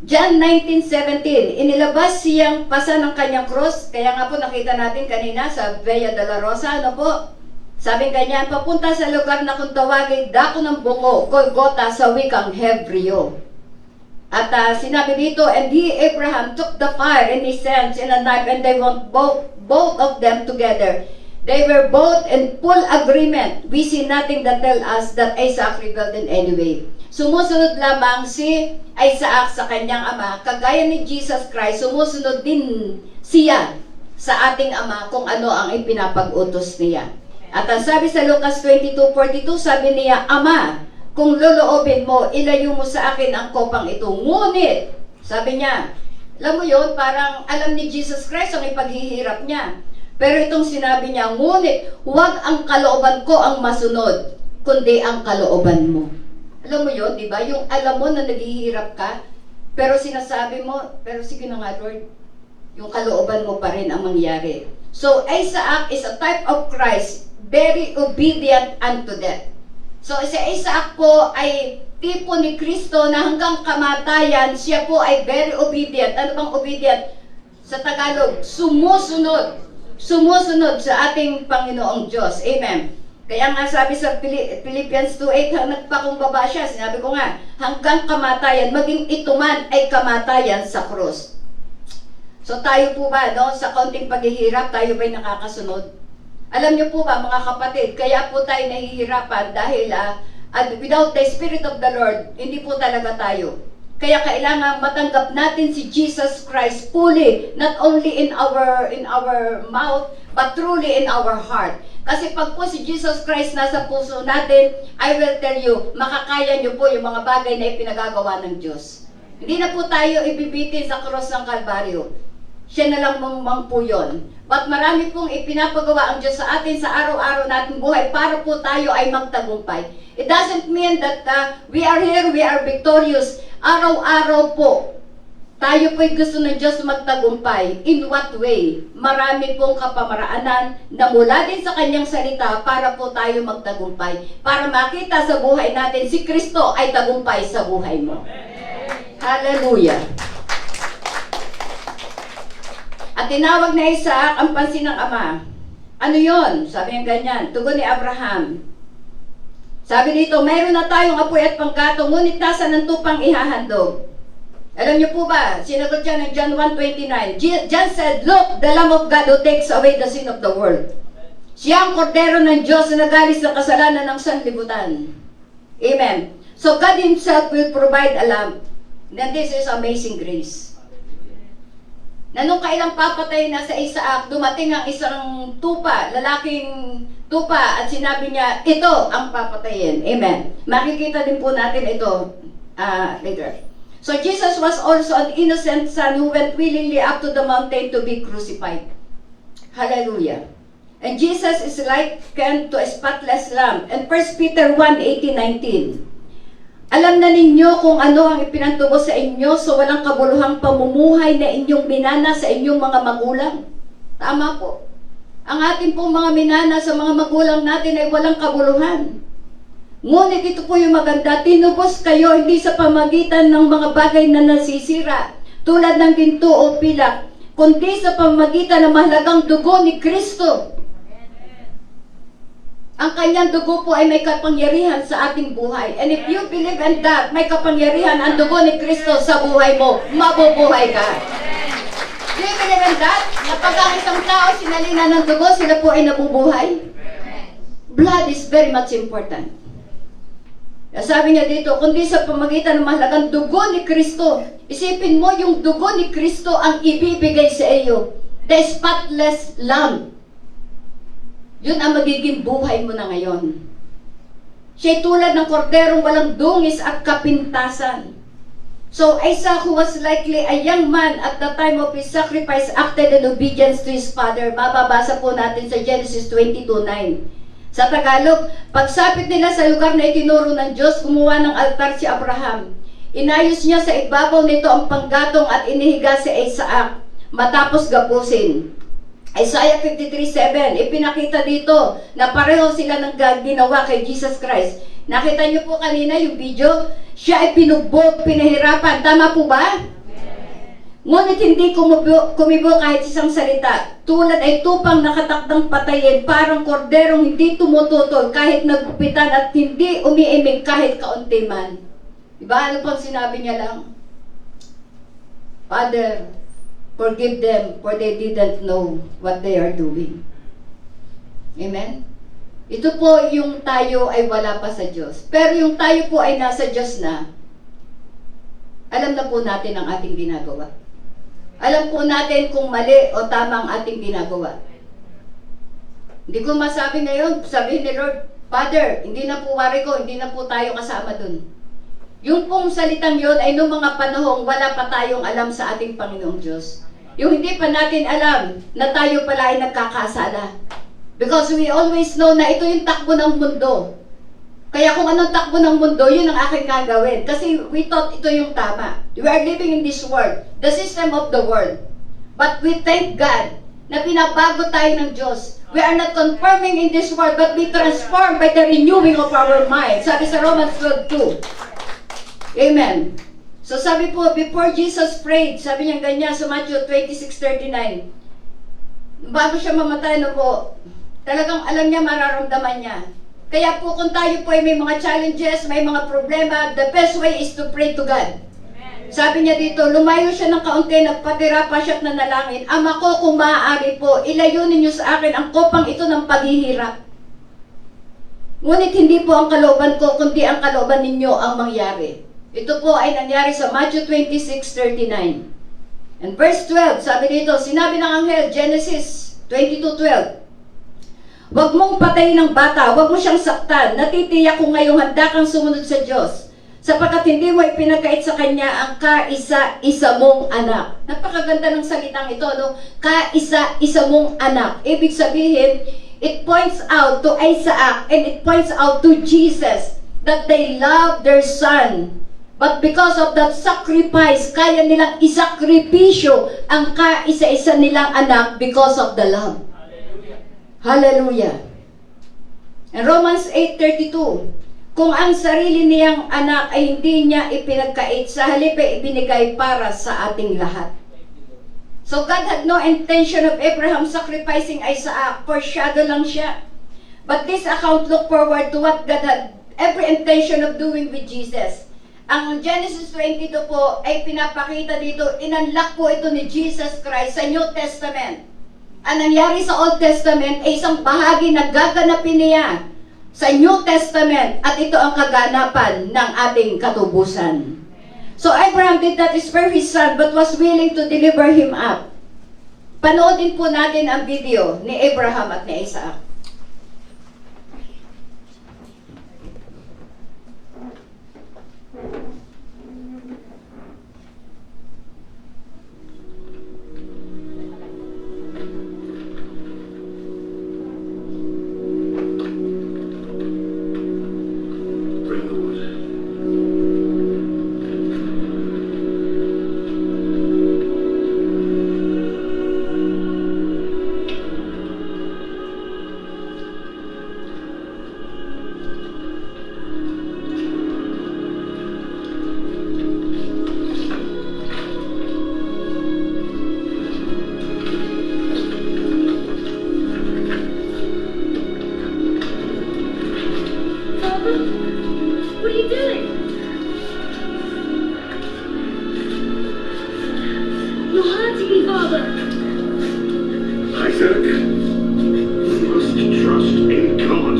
John 19:17, inilabas siyang pasa ng kanyang cross. Kaya nga po nakita natin kanina sa Via de la Rosa, ano po? Sabing ganyan, papunta sa lugar na kung tawagin dako ng bungo, Golgotha sa wikang Hebreo. At sinabi dito, and he, Abraham, took the fire in his hands and a knife, and they went both of them together. They were both in full agreement. We see nothing that tell us that Isaac rebelled in any way. Sumusunod lamang si Isaac sa kanyang ama. Kagaya ni Jesus Christ, sumusunod din siya sa ating ama kung ano ang ipinapag-utos niya. At ang sabi sa Lucas 22:42, sabi niya, Ama, kung loloobin mo, ilayo mo sa akin ang kopang ito. Ngunit, sabi niya, alam mo yun, parang alam ni Jesus Christ ang ipaghihirap niya. Pero itong sinabi niya, ngunit, huwag ang kalooban ko ang masunod, kundi ang kalooban mo. Alam mo yun, di ba? Yung alam mo na naghihirap ka, Pero sinasabi mo, pero sige na nga Lord, yung kalooban mo pa rin ang mangyari. So Isaac is a type of Christ, very obedient unto death. So si Isaac po ay tipo ni Kristo na hanggang kamatayan, siya po ay very obedient. Ano bang obedient? Sa Tagalog, sumusunod. Sumusunod sa ating Panginoong Diyos. Amen. Kaya nga sabi sa Philippians 2:8, nagpakumbaba siya, sinabi ko nga, hanggang kamatayan, maging ito man ay kamatayan sa krus. So tayo po ba, no, sa konting paghihirap, tayo ba'y nakakasunod? Alam niyo po ba, mga kapatid, kaya po tayo nahihirapan dahil without the Spirit of the Lord, hindi po talaga tayo. Kaya kailangan matanggap natin si Jesus Christ fully, not only in our mouth, but truly in our heart. Kasi pag po si Jesus Christ nasa puso natin, I will tell you, makakaya niyo po yung mga bagay na ipinagagawa ng Diyos. Hindi na po tayo ibibitin sa cross ng Kalbaryo. Siya na lang mong po yun. But marami pong ipinapagawa ang Diyos sa atin sa araw-araw nating buhay para po tayo ay magtagumpay. It doesn't mean that we are here, we are victorious. Araw-araw po, tayo po'y gusto ng Diyos magtagumpay. In what way? Marami pong kapamaraanan na mula din sa kanyang salita para po tayo magtagumpay. Para makita sa buhay natin si Kristo ay tagumpay sa buhay mo. Hallelujah! At tinawag na Isaac ang pansin ng ama. Ano yon? Sabi niya ganyan, tugon ni Abraham. Sabi dito, mayroon na tayong apoy at panggatong, ngunit nasa ng tupang ihahandog. Alam niyo po ba, sinagot siya ng John 1:29. John said, look, the Lamb of God who takes away the sin of the world. Siya ang kordero ng Diyos na nagalis ng kasalanan ng sanlibutan. Amen. So God Himself will provide a lamb. And this is amazing grace. Na nung kailang papatay na sa Isaac, dumating ang isang tupa, lalaking tupa, at sinabi niya, ito ang papatayin. Amen. Makikita din po natin ito later. So Jesus was also an innocent son who went willingly up to the mountain to be crucified. Hallelujah. And Jesus is likened to a spotless lamb. And 1 Peter 1:18-19. Alam na ninyo kung ano ang ipinantubo sa inyo sa walang kabuluhang pamumuhay na inyong minana sa inyong mga magulang. Tama po. Ang ating pong mga minana sa mga magulang natin ay walang kabuluhan. Ngunit ito po yung maganda, tinubos kayo hindi sa pamagitan ng mga bagay na nasisira, tulad ng ginto o pilak, kundi sa pamagitan ng mahalagang dugo ni Kristo. Ang kanyang dugo po ay may kapangyarihan sa ating buhay. And if you believe in that, may kapangyarihan ang dugo ni Kristo sa buhay mo, mabubuhay ka. Do you believe in that? Na pag ang isang tao sinalina ng dugo, sila po ay nabubuhay? Blood is very much important. Sabi niya dito, kundi sa pamagitan ng mahalagang dugo ni Kristo. Isipin mo yung dugo ni Kristo ang ibibigay sa iyo. The spotless lamb. Yun ang magiging buhay mo na ngayon. Siya'y tulad ng korderong walang dungis at kapintasan. So Isaac, who was likely a young man at the time of his sacrifice, acted in obedience to his father. Mababasa po natin sa Genesis 22:9. Sa Tagalog, pagsapit nila sa lugar na itinuro ng Diyos, gumawa ng altar si Abraham. Inayos niya sa ibabaw nito ang panggatong at inihiga si Isaac, matapos gapusin. Isaiah 53:7, ipinakita dito na pareho sila ng ginawa kay Jesus Christ. Nakita niyo po kanina yung video, siya ay pinugbog, pinahirapan. Tama po ba? Ngunit hindi kumibo kahit isang salita. Tulad ay tupang nakatakdang patayin, parang korderong hindi tumututol kahit nagpupitan at hindi umiimig kahit kaunti man. Diba? Ano pang sinabi niya lang? Father, forgive them for they didn't know what they are doing. Amen? Ito po yung tayo ay wala pa sa Diyos. Pero yung tayo po ay nasa Diyos na, alam na po natin ang ating ginagawa. Alam po natin kung mali o tama ang ating ginagawa. Hindi ko masabi ngayon, sabihin ni Lord, Father, hindi na po wari ko, hindi na po tayo kasama dun. Yung pong salitang yon ay noong mga panahong wala pa tayong alam sa ating Panginoong Diyos. Yung hindi pa natin alam na tayo pala ay nagkakasala. Because we always know na ito yung takbo ng mundo. Kaya kung anong takbo ng mundo, yun ang aking gagawin. Kasi we thought ito yung tama. We are living in this world, the system of the world. But we thank God na pinabago tayo ng Diyos. We are not conforming in this world, but be transformed by the renewing of our mind. Sabi sa Romans 12:2. Amen. So sabi po, before Jesus prayed, sabi niya ganyan sa Matthew 26:39. Bago siya mamatay, no po, talagang alam niya, mararamdaman niya. Kaya po kung tayo po ay may mga challenges, may mga problema, the best way is to pray to God. Sabi niya dito, lumayo siya ng kaunti, nagpatira pa siya at nanalangin. Ama ko, kung maaari po, ilayo ninyo sa akin ang kopang ito ng paghihirap. Ngunit hindi po ang kalooban ko, kundi ang kalooban ninyo ang mangyari. Ito po ay nangyari sa Matthew 26:39. And verse 12, sabi dito, sinabi ng anghel, Genesis 22:12, huwag mong patayin ng bata, huwag mo siyang saktan, natitiyak kung ngayong handa kang sumunod sa Diyos, sapagkat hindi mo ipinagkait sa Kanya ang kaisa-isa mong anak. Napakaganda ng salitang ito, no? Kaisa-isa mong anak. Ibig sabihin, it points out to Isaac and it points out to Jesus that they love their son. But because of that sacrifice, kaya nilang isakripisyo ang kaisa-isa nilang anak because of the love. Hallelujah. In Romans 8:32, kung ang sarili niyang anak ay hindi niya ipinagkait, sa halip ay ibinigay para sa ating lahat. So God had no intention of Abraham sacrificing Isaac, foreshadow lang siya. But this account look forward to what God had every intention of doing with Jesus. Ang Genesis 22 po ay pinapakita dito, inunlock po ito ni Jesus Christ sa New Testament. Ang nangyari sa Old Testament ay isang bahagi na gaganapin niya sa New Testament at ito ang kaganapan ng ating katubusan. So Abraham did not spare his son but was willing to deliver him up. Panoodin po natin ang video ni Abraham at ni Isaac. Bring the wood. Father, what are you doing? You're hurting me, Father. Isaac, you must trust in God.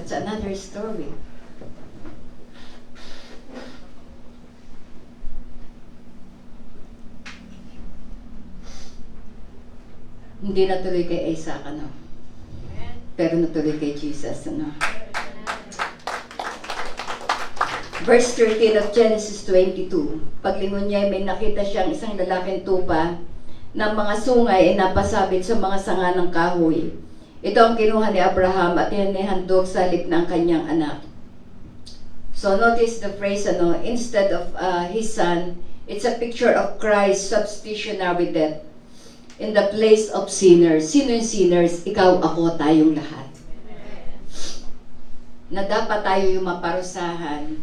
That's another story. Hindi natuloy kay Isaac, ano? Pero natuloy kay Jesus, ano? Verse 13 of Genesis 22. Paglingon niya, may nakita siyang isang lalaking tupa ng mga sungay ay napasabit sa mga sanga ng kahoy. Ito ang kinuha ni Abraham at hinihandog sa halip ng kanyang anak. So notice the phrase, ano, instead of his son, it's a picture of Christ's substitutionary death in the place of sinners. Sino yung sinners? Ikaw, ako, tayong lahat. Na dapat tayo yung maparusahan,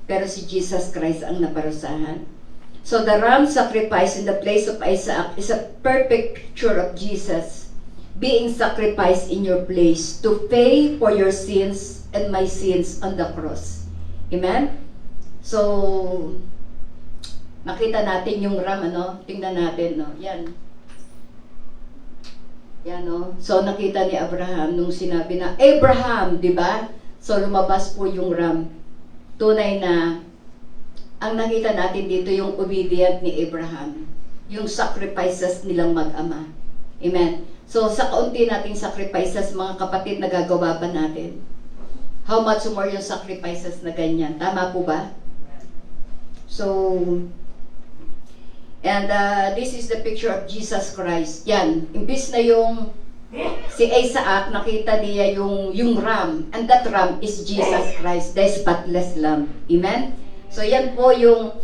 pero si Jesus Christ ang naparusahan. So the ram sacrifice in the place of Isaac is a perfect picture of Jesus being sacrificed in your place to pay for your sins and my sins on the cross. Amen? So, makita natin yung ram, ano? Tingnan natin, no? Yan. Yan, no? So, nakita ni Abraham nung sinabi na, Abraham, di ba? So, lumabas po yung ram. Tunay na, ang nakita natin dito yung obedient ni Abraham. Yung sacrifices nilang mag-ama. Amen? So, sa kaunti nating sacrifices, mga kapatid, nagagawa ba natin? How much more yung sacrifices na ganyan? Tama po ba? So, and this is the picture of Jesus Christ. Yan. Imbis na yung si Isaac, nakita niya yung ram. And that ram is Jesus Christ, the spotless lamb. Amen? So, yan po yung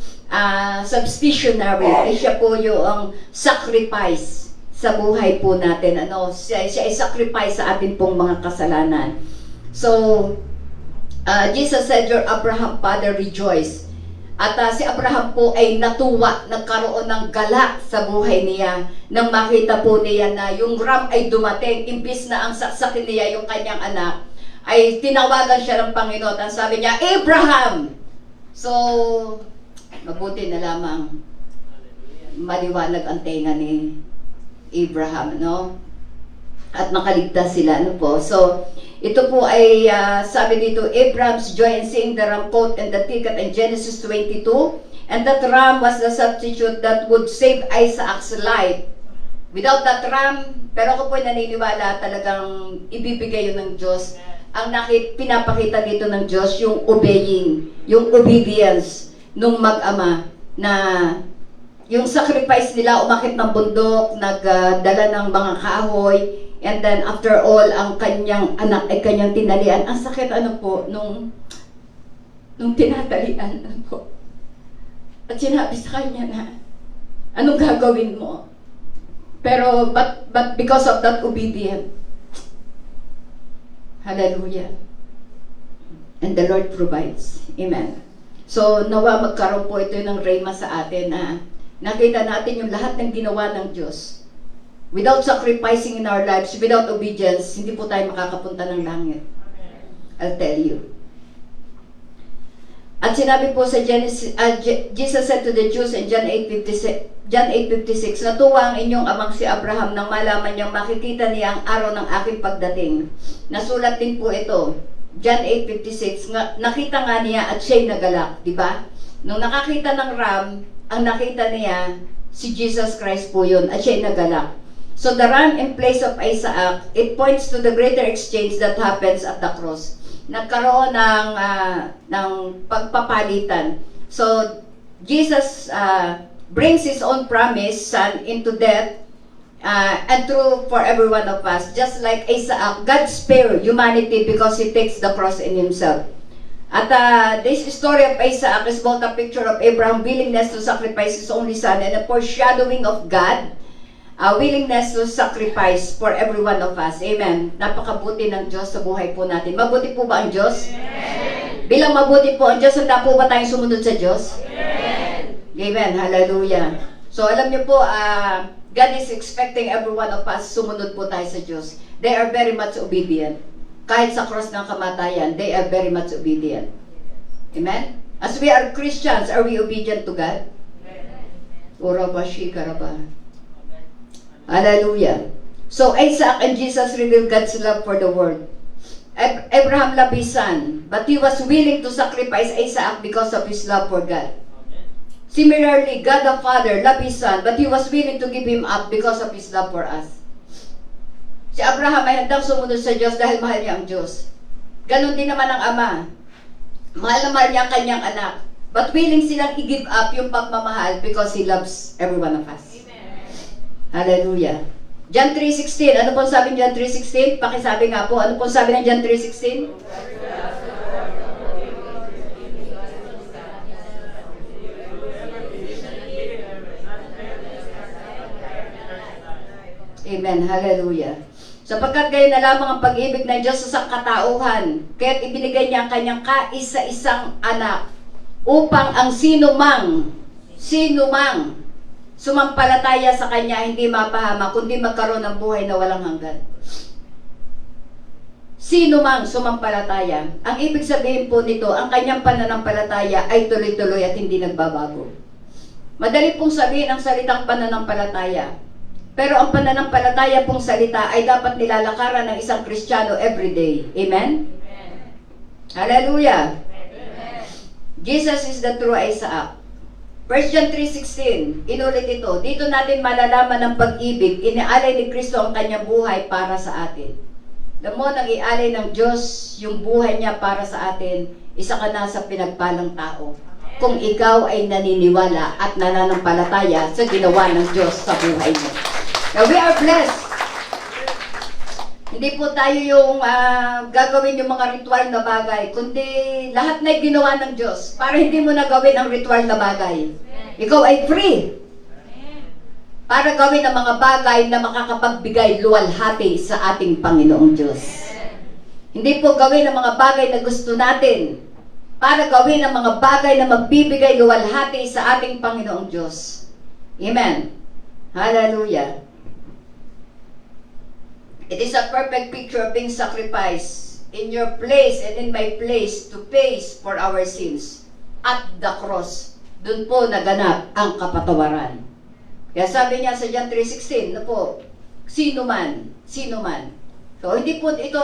substitutionary. Siya po yung sacrifice sa buhay po natin. Ano? Siya ay sacrifice sa atin pong mga kasalanan. So, Jesus said, your Abraham father rejoice. At si Abraham po ay natuwa, nagkaroon ng gala sa buhay niya nang makita po niya na yung ram ay dumating. Imbis na ang saksakin niya yung kanyang anak, ay tinawagan siya ng Panginoon. At sabi niya, Abraham! So, mabuti na lamang maliwanag ang tenga ni Abraham, no? At nakaligtas sila, ano po. So, ito po ay, sabi dito, Abraham's joy in seeing the ram caught in the thicket in Genesis 22. And that ram was the substitute that would save Isaac's life. Without that ram, pero ako po naniniwala talagang ibibigay yun ng Diyos. Ang pinapakita dito ng Diyos, yung obeying, yung obedience nung mag-ama na yung sacrifice nila, umakit ng bundok, nagdala ng mga kahoy, and then after all, ang kanyang anak ay kanyang tinalian. Ang sakit ano po, nung tinatalian, ano po. At sinabi sa kanya na, anong gagawin mo? Pero, but because of that obedience, hallelujah. And the Lord provides. Amen. So, nawa magkaroon po ito ng rhema sa atin na nakita natin yung lahat ng ginawa ng Diyos. Without sacrificing in our lives, without obedience, hindi po tayo makakapunta ng langit. I'll tell you. At sinabi po sa Genesis, Jesus said to the Jews in John 8:56, natuwa ang inyong amang si Abraham nang malaman niyang makikita niya ang araw ng aking pagdating. Nasulat din po ito, John 8:56, nakita nga niya at siya'y nagalak, di ba? Nung nakakita ng ram, ang nakita niya, si Jesus Christ po yun, at siya'y nagalak. So the ram in place of Isaac, it points to the greater exchange that happens at the cross. Nagkaroon ng pagpapalitan. So Jesus brings His own promise, Son, into death, and true for every one of us. Just like Isaac, God spared humanity because He takes the cross in Himself. At this story of Isaac is both a picture of Abraham's willingness to sacrifice his only son and a foreshadowing of God, willingness to sacrifice for every one of us. Amen. Napakabuti ng Diyos sa buhay po natin. Mabuti po ba ang Diyos? Amen. Bilang mabuti po ang Diyos, handa po ba tayong sumunod sa Diyos? Amen. Amen. Hallelujah. So alam niyo po, God is expecting every one of us sumunod po tayo sa Diyos. They are very much obedient. Kahit sa cross ng kamatayan, they are very much obedient. Amen? As we are Christians, are we obedient to God? Urabashi karaba. Hallelujah. So Isaac and Jesus revealed God's love for the world. Abraham loved his son, but he was willing to sacrifice Isaac because of his love for God. Similarly, God the Father loved his son, but he was willing to give him up because of his love for us. Si Abraham ay handang sumunod sa Diyos dahil mahal niya ang Diyos. Ganon din naman ang Ama. Mahal na mahal niya ang kanyang anak. But willing silang i-give up yung pagmamahal because He loves every one of us. Amen. Hallelujah. John 3:16. Ano po sabi ng John 3:16? Pakisabi nga po. Ano po sabi ng John 3:16? Amen. Hallelujah. Sapagkat gayon na lamang ang pag-ibig ng Diyos sa sangkatauhan, kaya't ibinigay niya ang kanyang kaisa-isang anak upang ang sino mang sumampalataya sa kanya hindi mapahama, kundi magkaroon ng buhay na walang hanggan. Sino mang sumampalataya. Ang ibig sabihin po nito, ang kanyang pananampalataya ay tuloy-tuloy at hindi nagbabago. Madali pong sabihin ang salitang pananampalataya. Pero ang pananampalataya pong salita ay dapat nilalakaran ng isang Kristiyano everyday. Amen? Amen. Hallelujah. Amen. Jesus is the true Isaac. 1 John 3:16, inulit ito. Dito natin malalaman ang pag-ibig. Inialay ni Kristo ang kanyang buhay para sa atin. Alam mo, nang ialay ng Diyos yung buhay niya para sa atin, isa ka na sa pinagpalang tao. Kung ikaw ay naniniwala at nananampalataya sa ginawa ng Diyos sa buhay mo. Now, we are blessed. Hindi po tayo yung gagawin yung mga ritual na bagay, kundi lahat na ginawa ng Diyos para hindi mo na gawin ang ritual na bagay. Ikaw ay free para gawin ang mga bagay na makakapagbigay luwalhati sa ating Panginoong Diyos. Hindi po gawin ang mga bagay na gusto natin para gawin ang mga bagay na magbibigay luwalhati sa ating Panginoong Diyos. Amen. Hallelujah. It is a perfect picture of being sacrificed in your place and in my place to pay for our sins. At the cross, dun po naganap ang kapatawaran. Kaya sabi niya sa John 3:16, na po, sino man. So, hindi po ito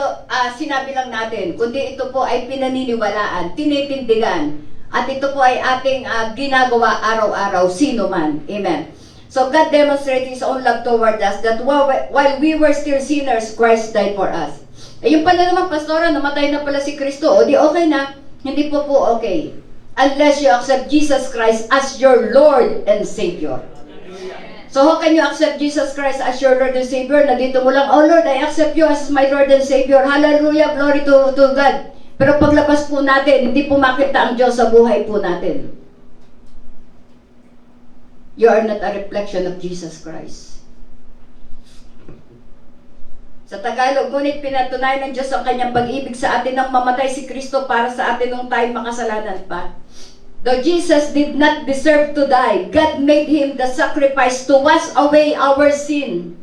sinabi lang natin, kundi ito po ay pinaniniwalaan, tinitindigan, at ito po ay ating ginagawa araw-araw, sino man. Amen. So God demonstrated His own love toward us that while we were still sinners, Christ died for us. Yung pala naman, pastora, namatay na pala si Kristo. O di okay na? Hindi po okay. Unless you accept Jesus Christ as your Lord and Savior. So how can you accept Jesus Christ as your Lord and Savior? Na dito mo lang, oh Lord, I accept you as my Lord and Savior. Hallelujah, glory to God. Pero paglabas po natin, hindi po makita ang Diyos sa buhay po natin. You are not a reflection of Jesus Christ. Sa Tagalog, ngunit pinatunayan ng Diyos ang kanyang pag-ibig sa atin nang mamatay si Kristo para sa atin nung tayo makasalanan pa. Though Jesus did not deserve to die, God made Him the sacrifice to wash away our sin.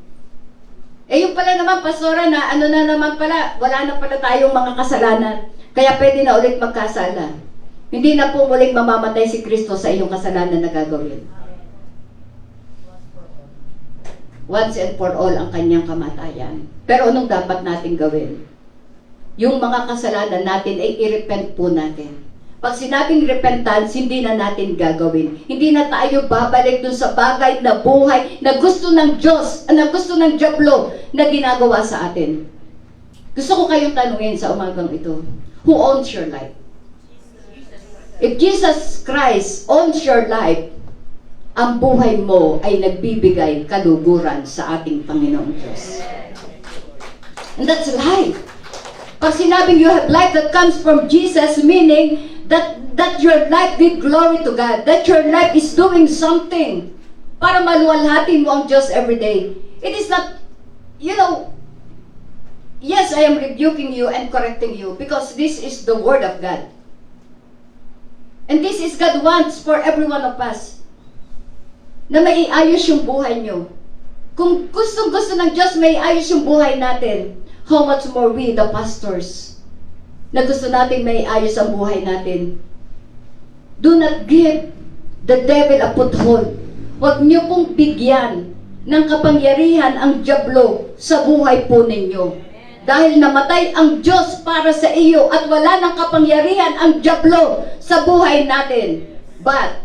Yung pala naman, pastora, na ano na naman pala, wala na pala tayong mga kasalanan. Kaya pwede na ulit magkasala. Hindi na po muling mamamatay si Kristo sa iyong kasalanan na gagawin. Once and for all ang kanyang kamatayan. Pero anong dapat natin gawin? Yung mga kasalanan natin ay i-repent po natin. Pag sinabing repentance, hindi na natin gagawin. Hindi na tayo babalik dun sa bagay na buhay na gusto ng Diyos, na gusto ng Diablo na ginagawa sa atin. Gusto ko kayong tanungin sa umagang ito, who owns your life? If Jesus Christ owns your life, ang buhay mo ay nagbibigay kaluguran sa ating Panginoong Diyos. And that's life. Pag sinabing you have life that comes from Jesus, meaning that your life give glory to God, that your life is doing something para maluwalhati mo ang Diyos every day. It is not, yes, I am rebuking you and correcting you because this is the Word of God. And this is God wants for every one of us. Na maiayos yung buhay nyo. Kung gustong-gusto ng Diyos maiayos yung buhay natin, how much more we, the pastors, na gusto natin maiayos ang buhay natin. Do not give the devil a foothold. Huwag nyo pong bigyan ng kapangyarihan ang Diablo sa buhay po ninyo. Dahil namatay ang Diyos para sa iyo at wala ng kapangyarihan ang dyablo sa buhay natin. But,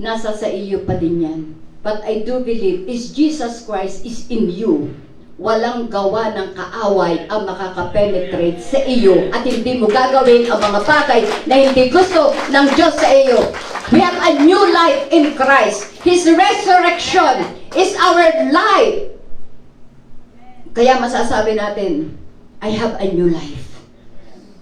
nasa sa iyo pa din yan. But I do believe is Jesus Christ is in you. Walang gawa ng kaaway ang makakapenetrate sa iyo at hindi mo gagawin ang mga bagay na hindi gusto ng Diyos sa iyo. We have a new life in Christ. His resurrection is our life. Kaya masasabi natin, I have a new life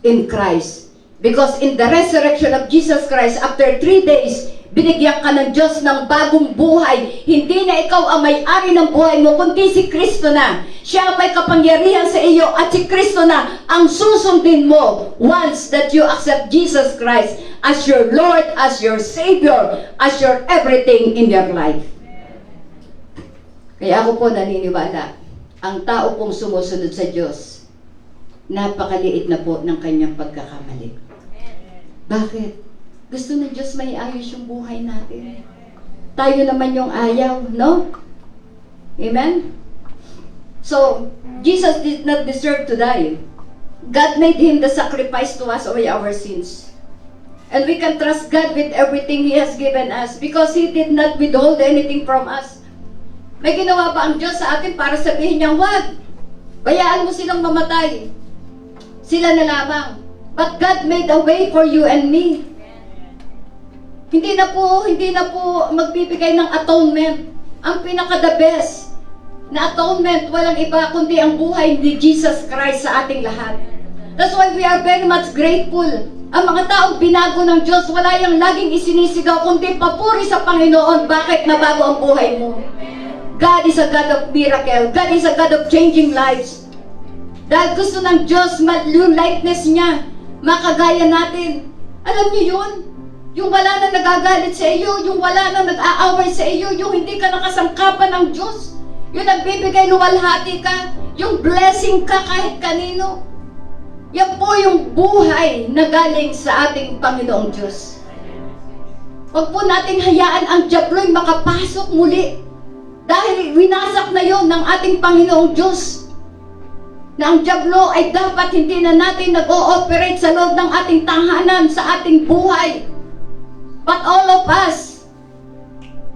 in Christ. Because in the resurrection of Jesus Christ, after 3 days, binigyan ka ng Diyos ng bagong buhay. Hindi na ikaw ang may-ari ng buhay mo, kundi si Kristo na. Siya ang may kapangyarihan sa iyo at si Kristo na ang susundin mo once that you accept Jesus Christ as your Lord, as your Savior, as your everything in your life. Kaya ako po naniniwala, ang tao pong sumusunod sa Diyos, napakaliit na po ng kanyang pagkakamali. Bakit? Gusto ng Diyos may ayos yung buhay natin. Tayo naman yung ayaw, no? Amen? So, Jesus did not deserve to die. God made Him the sacrifice to wash away our sins. And we can trust God with everything He has given us because He did not withhold anything from us. May ginawa ba ang Diyos sa atin para sabihin niya, wag, bayaan mo silang mamatay. Sila na lamang. But God made a way for you and me. Hindi na po magbibigay ng atonement. Ang pinaka-the best na atonement, walang iba kundi ang buhay ni Jesus Christ sa ating lahat. That's why we are very much grateful. Ang mga taong binago ng Diyos, wala yung laging isinisigaw, kundi papuri sa Panginoon. Bakit nabago ang buhay mo? God is a God of miracle. God is a God of changing lives. Dahil gusto ng Diyos, yung likeness niya, makagaya natin. Alam niyo yun? Yung wala na nagagalit sa iyo, yung wala na nag-aaway sa iyo, yung hindi ka nakasangkapan ng Diyos, yung nagbibigay luwalhati ka, yung blessing ka kahit kanino. Yan po yung buhay na galing sa ating Panginoong Diyos. Huwag po nating hayaan ang diablo'y makapasok muli. Dahil winasak na yon ng ating Panginoong Diyos. Na ang diablo ay dapat hindi na natin nag-ooperate sa loob ng ating tahanan, sa ating buhay. But all of us,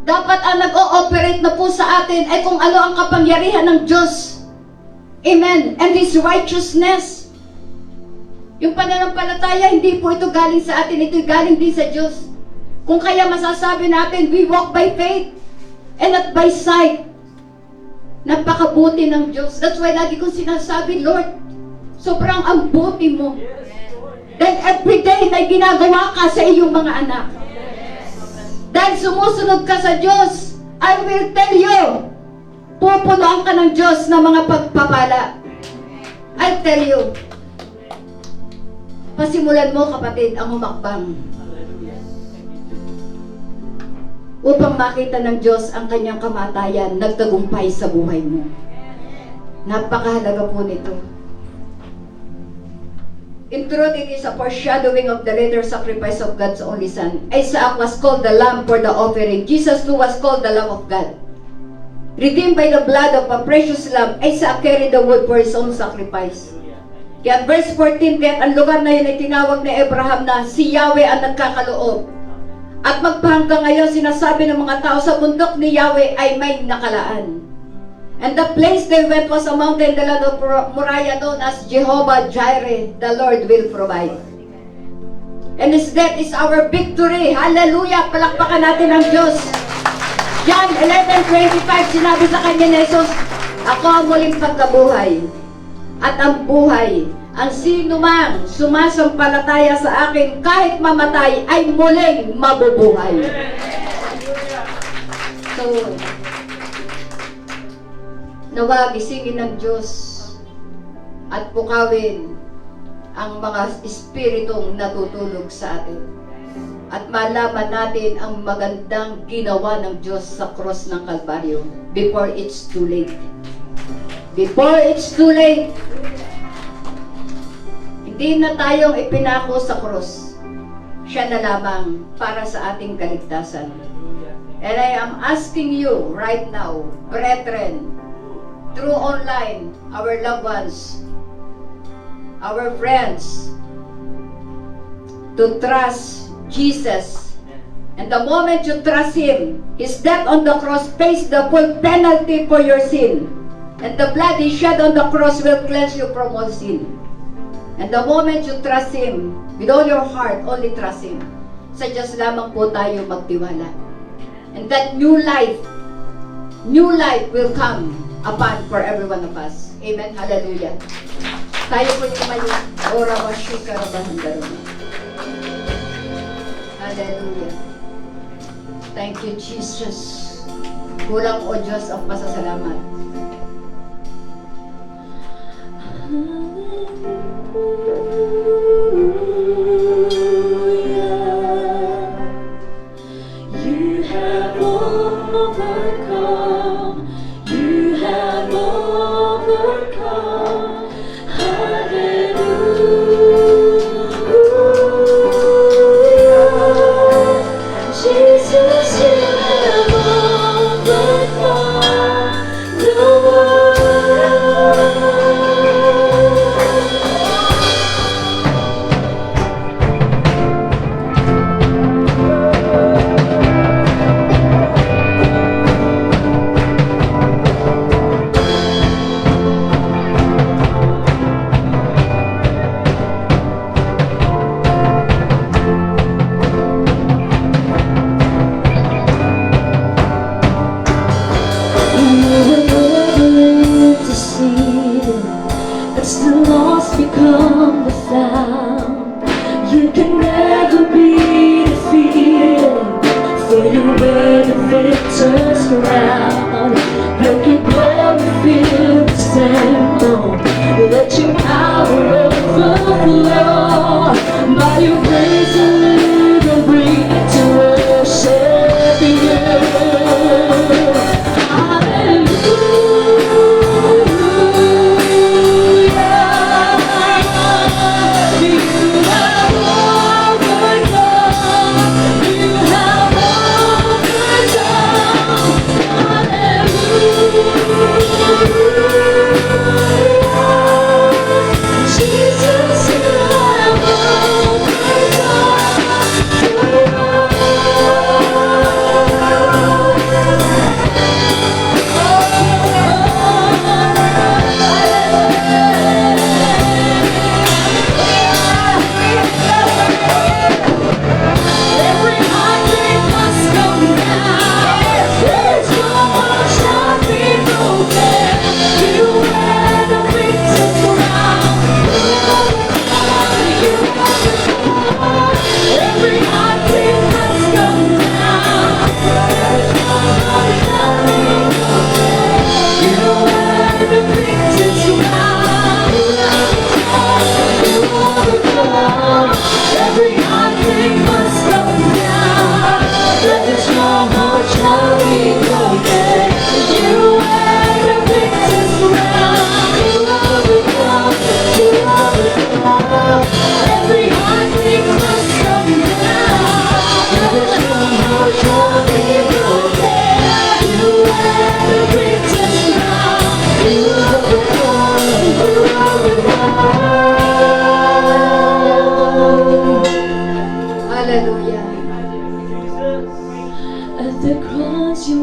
dapat ang nag-ooperate na po sa atin ay kung ano ang kapangyarihan ng Diyos. Amen. And His righteousness. Yung pananampalataya, hindi po ito galing sa atin, ito galing din sa Diyos. Kung kaya masasabi natin, we walk by faith and not by sight. Napakabuti ng Diyos. That's why lagi kong sinasabi, Lord, sobrang ang buti mo. Then every day na ginagawa ka sa iyong mga anak. Dahil sumusunod ka sa Diyos, I will tell you, pupunuan ka ng Diyos ng mga pagpapala. I'll tell you. Pasimulan mo, kapatid, ang humakbang. Upang makita ng Diyos ang kanyang kamatayan, nagtagumpay sa buhay mo. Napakahalaga po nito. In truth, it is a foreshadowing of the later sacrifice of God's only Son. Isaac was called the lamb for the offering. Jesus too was called the Lamb of God. Redeemed by the blood of a precious lamb, Isaac carried the wood for his own sacrifice. Kaya verse 14, kaya ang lugar na yun ay tinawag ni Abraham na si Yahweh ang nagkakaloob. At magpahanggang ngayon, sinasabi ng mga tao sa bundok ni Yahweh ay may nakalaan. And the place they went was a mountain, the land of Moriah, known as Jehovah Jireh, the Lord will provide. And His death is our victory. Hallelujah! Palakpakan natin ang Diyos. John 11:25, sinabi sa kanya ni Jesus, ako ang muling pagkabuhay. At ang buhay, ang sino mang sumasampalataya sa akin kahit mamatay ay muling mabubuhay. So, nawa gisingin ng Diyos at pukawin ang mga espiritong natutulog sa atin. At malaman natin ang magandang ginawa ng Diyos sa cross ng Kalbaryo before it's too late. Before it's too late. Hindi na tayong ipinako sa cross. Siya na lamang para sa ating kaligtasan. And I am asking you right now, brethren, through online, our loved ones, our friends to trust Jesus. And the moment you trust Him, His death on the cross pays the full penalty for your sin. And the blood He shed on the cross will cleanse you from all sin. And the moment you trust Him, with all your heart, only trust Him. Sa Diyos lamang po tayo magtiwala. And that new life will come upon for every one of us. Amen. Hallelujah. Tayo po yung mayo. Ora wa shukara bahandaruna. Hallelujah. Thank you, Jesus. Kulang o Diyos ang pasasalamat. You have overcome. You have overcome. Hallelujah. Jesus, you have overcome the world. Become the sound. You can never be defeated, for you wear the victor's crown. Let your glory fill this temple, let your power overflow. By your grace I live and breathe to worship you.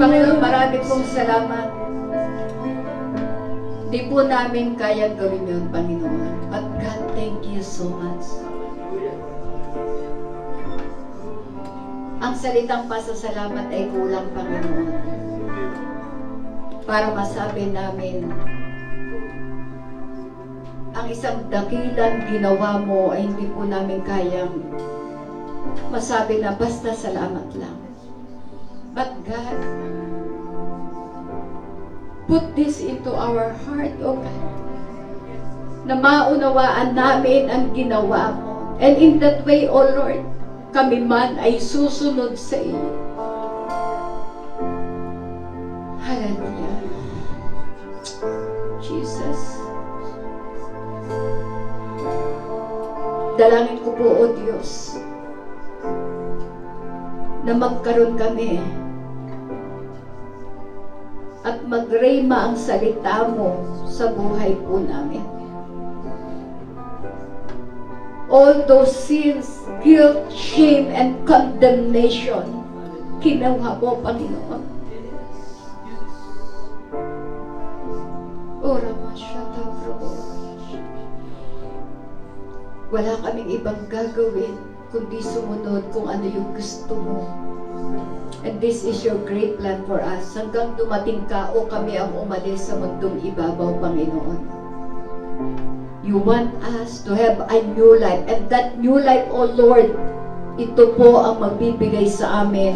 Panginoon, marami pong salamat. Di po namin kayang gawin yun, Panginoon. But God, thank you so much. Ang salitang pasasalamat ay kulang, Panginoon. Para masabi namin, ang isang dakilang ginawa mo ay hindi po namin kayang masabi na basta salamat lang. But God, put this into our heart, O God, na maunawaan namin ang ginawa mo. And in that way, O Lord, kami man ay susunod sa iyo. Hallelujah. Jesus. Dalangin ko po, O Diyos, na magkaroon kami at magrema ang salita mo sa buhay po namin. all those sins, guilt, shame, and condemnation. Ginawa mo, Panginoon. Ora masyata, bro. Wala kaming ibang gagawin kundi sumunod kung ano yung gusto mo. And this is your great plan for us. Hanggang dumating ka o kami ang umalis sa mundong ibabaw, Panginoon. You want us to have a new life. And that new life, O Lord, ito po ang magbibigay sa amin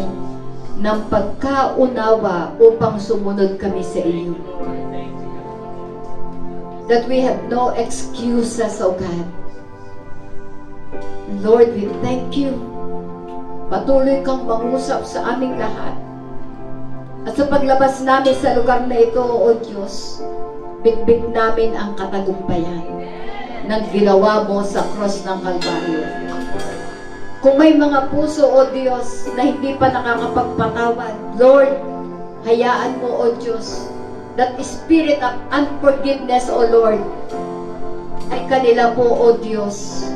ng pagkaunawa upang sumunod kami sa iyo. That we have no excuses, O God. Lord, we thank you. Patuloy kang mangusap sa aming lahat. At sa paglabas namin sa lugar na ito, O Diyos, bitbit namin ang katagumpayan ng ginawa mo sa cross ng Kalbaryo. Kung may mga puso, O Diyos, na hindi pa nakakapagpatawad, Lord, hayaan mo, O Diyos, that spirit of unforgiveness, O Lord, ay kanila po, O Diyos,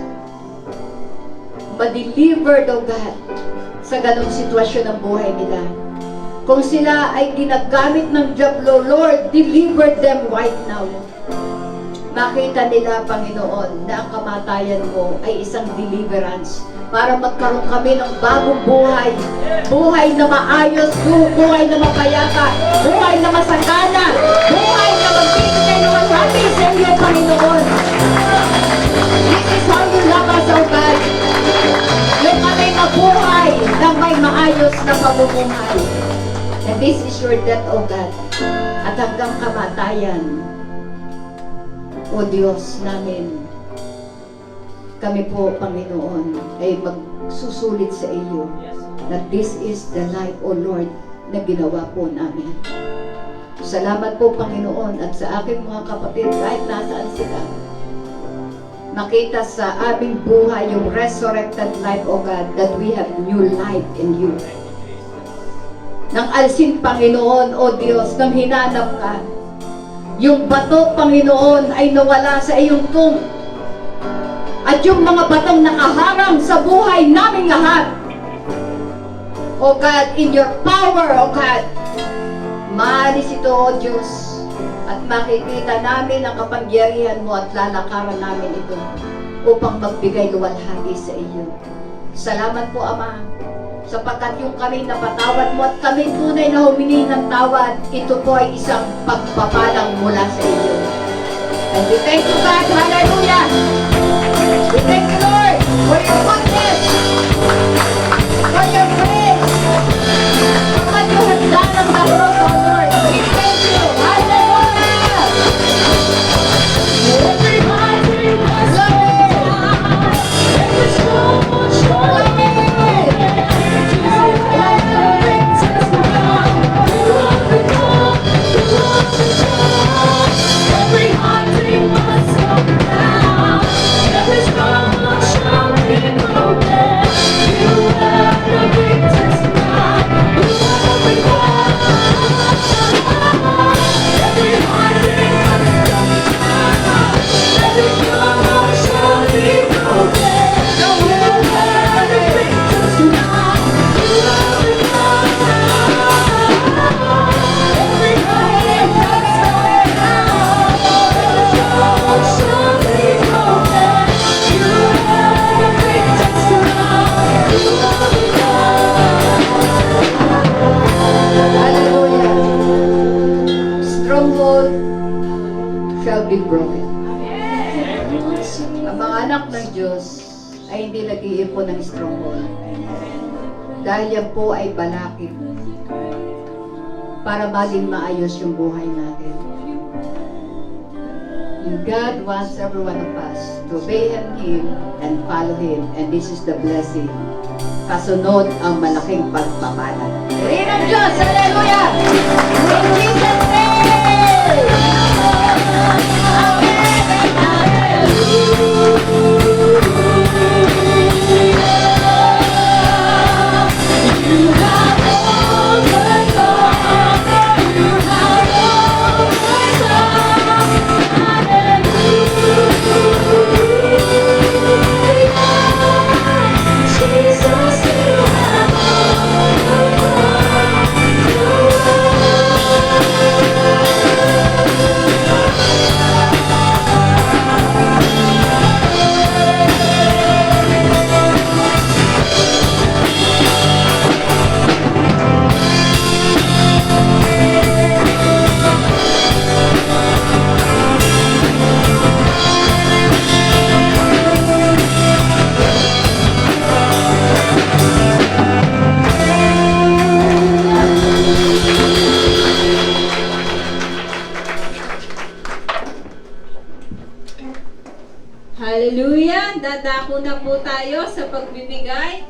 ma-delivered, O God, sa ganong sitwasyon ng buhay nila. Kung sila ay ginagamit ng diablo, Lord, deliver them right now. Makita nila, Panginoon, na ang kamatayan mo ay isang deliverance para magkaroon kami ng bagong buhay. Buhay na maayos, buhay na mapayapa, buhay na masagana, buhay na magbibigay ng happy sa iyo, Panginoon. This is how you love us, O God. Yung kami mabuhay na may maayos na pamumuhay. And this is your death, O God. At hanggang kamatayan, O Diyos namin, kami po, Panginoon, ay magsusulit sa iyo na this is the life, O Lord, na ginawa po namin. Salamat po, Panginoon, at sa aking mga kapatid, kahit nasaan sila, makita sa aming buhay yung resurrected life, O God, that we have new life in you. Nang alsin, Panginoon, O Diyos, nang hinanap ka, yung bato, Panginoon, ay nawala sa iyong tomb. At yung mga batong nakaharang sa buhay naming lahat, O God, in your power, O God, maalis ito, O Diyos, at makikita namin ang kapangyarihan mo at lalakaran namin ito upang magbigay luwalhati sa iyo. Salamat po, Ama, sapagkat yung kami napatawad mo at kami tunay na humingi ng tawad, ito po ay isang pagpapalang mula sa iyo. And we thank you, God. Hallelujah! We thank you, Lord, for your goodness, for your grace, for what you have done on the cross, O Lord. We thank you. Hallelujah! Everybody must Lord! There is so much more. Every heart they must come down. There is no more shouting broken. You have the victor's crown. You have the crown. Every heart they must come down. There is no more shouting broken. You have the victor's crown. You have the crown. Every heart they must come down. There is no more shouting broken. You have the victor's crown. You have the Hallelujah! Stronghold shall be broken. Ang mga anak ng Diyos ay hindi nag-iipon ng stronghold. Dahil yan po ay balakid para maging maayos yung buhay natin. And God wants every one of us to obey Him and follow Him. And this is the blessing. Kasunod ang malaking pagpapala. Purihin ang Diyos! Hallelujah! In Jesus' name! Amen and amen! You have overcome. You have overcome. Hallelujah. Mauna po tayo sa pagbibigay.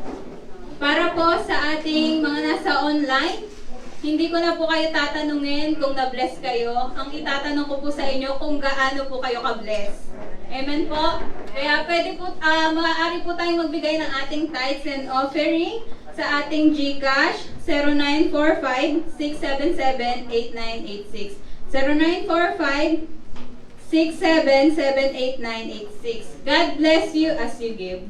Para po sa ating mga nasa online, hindi ko na po kayo tatanungin kung na-bless kayo. Ang itatanong ko po sa inyo kung gaano po kayo ka-bless. Amen po? Kaya pwede po, maaari po tayong magbigay ng ating tithes and offering sa ating GCash 0945-677-8986. 0945-677-8986. God bless you as you give.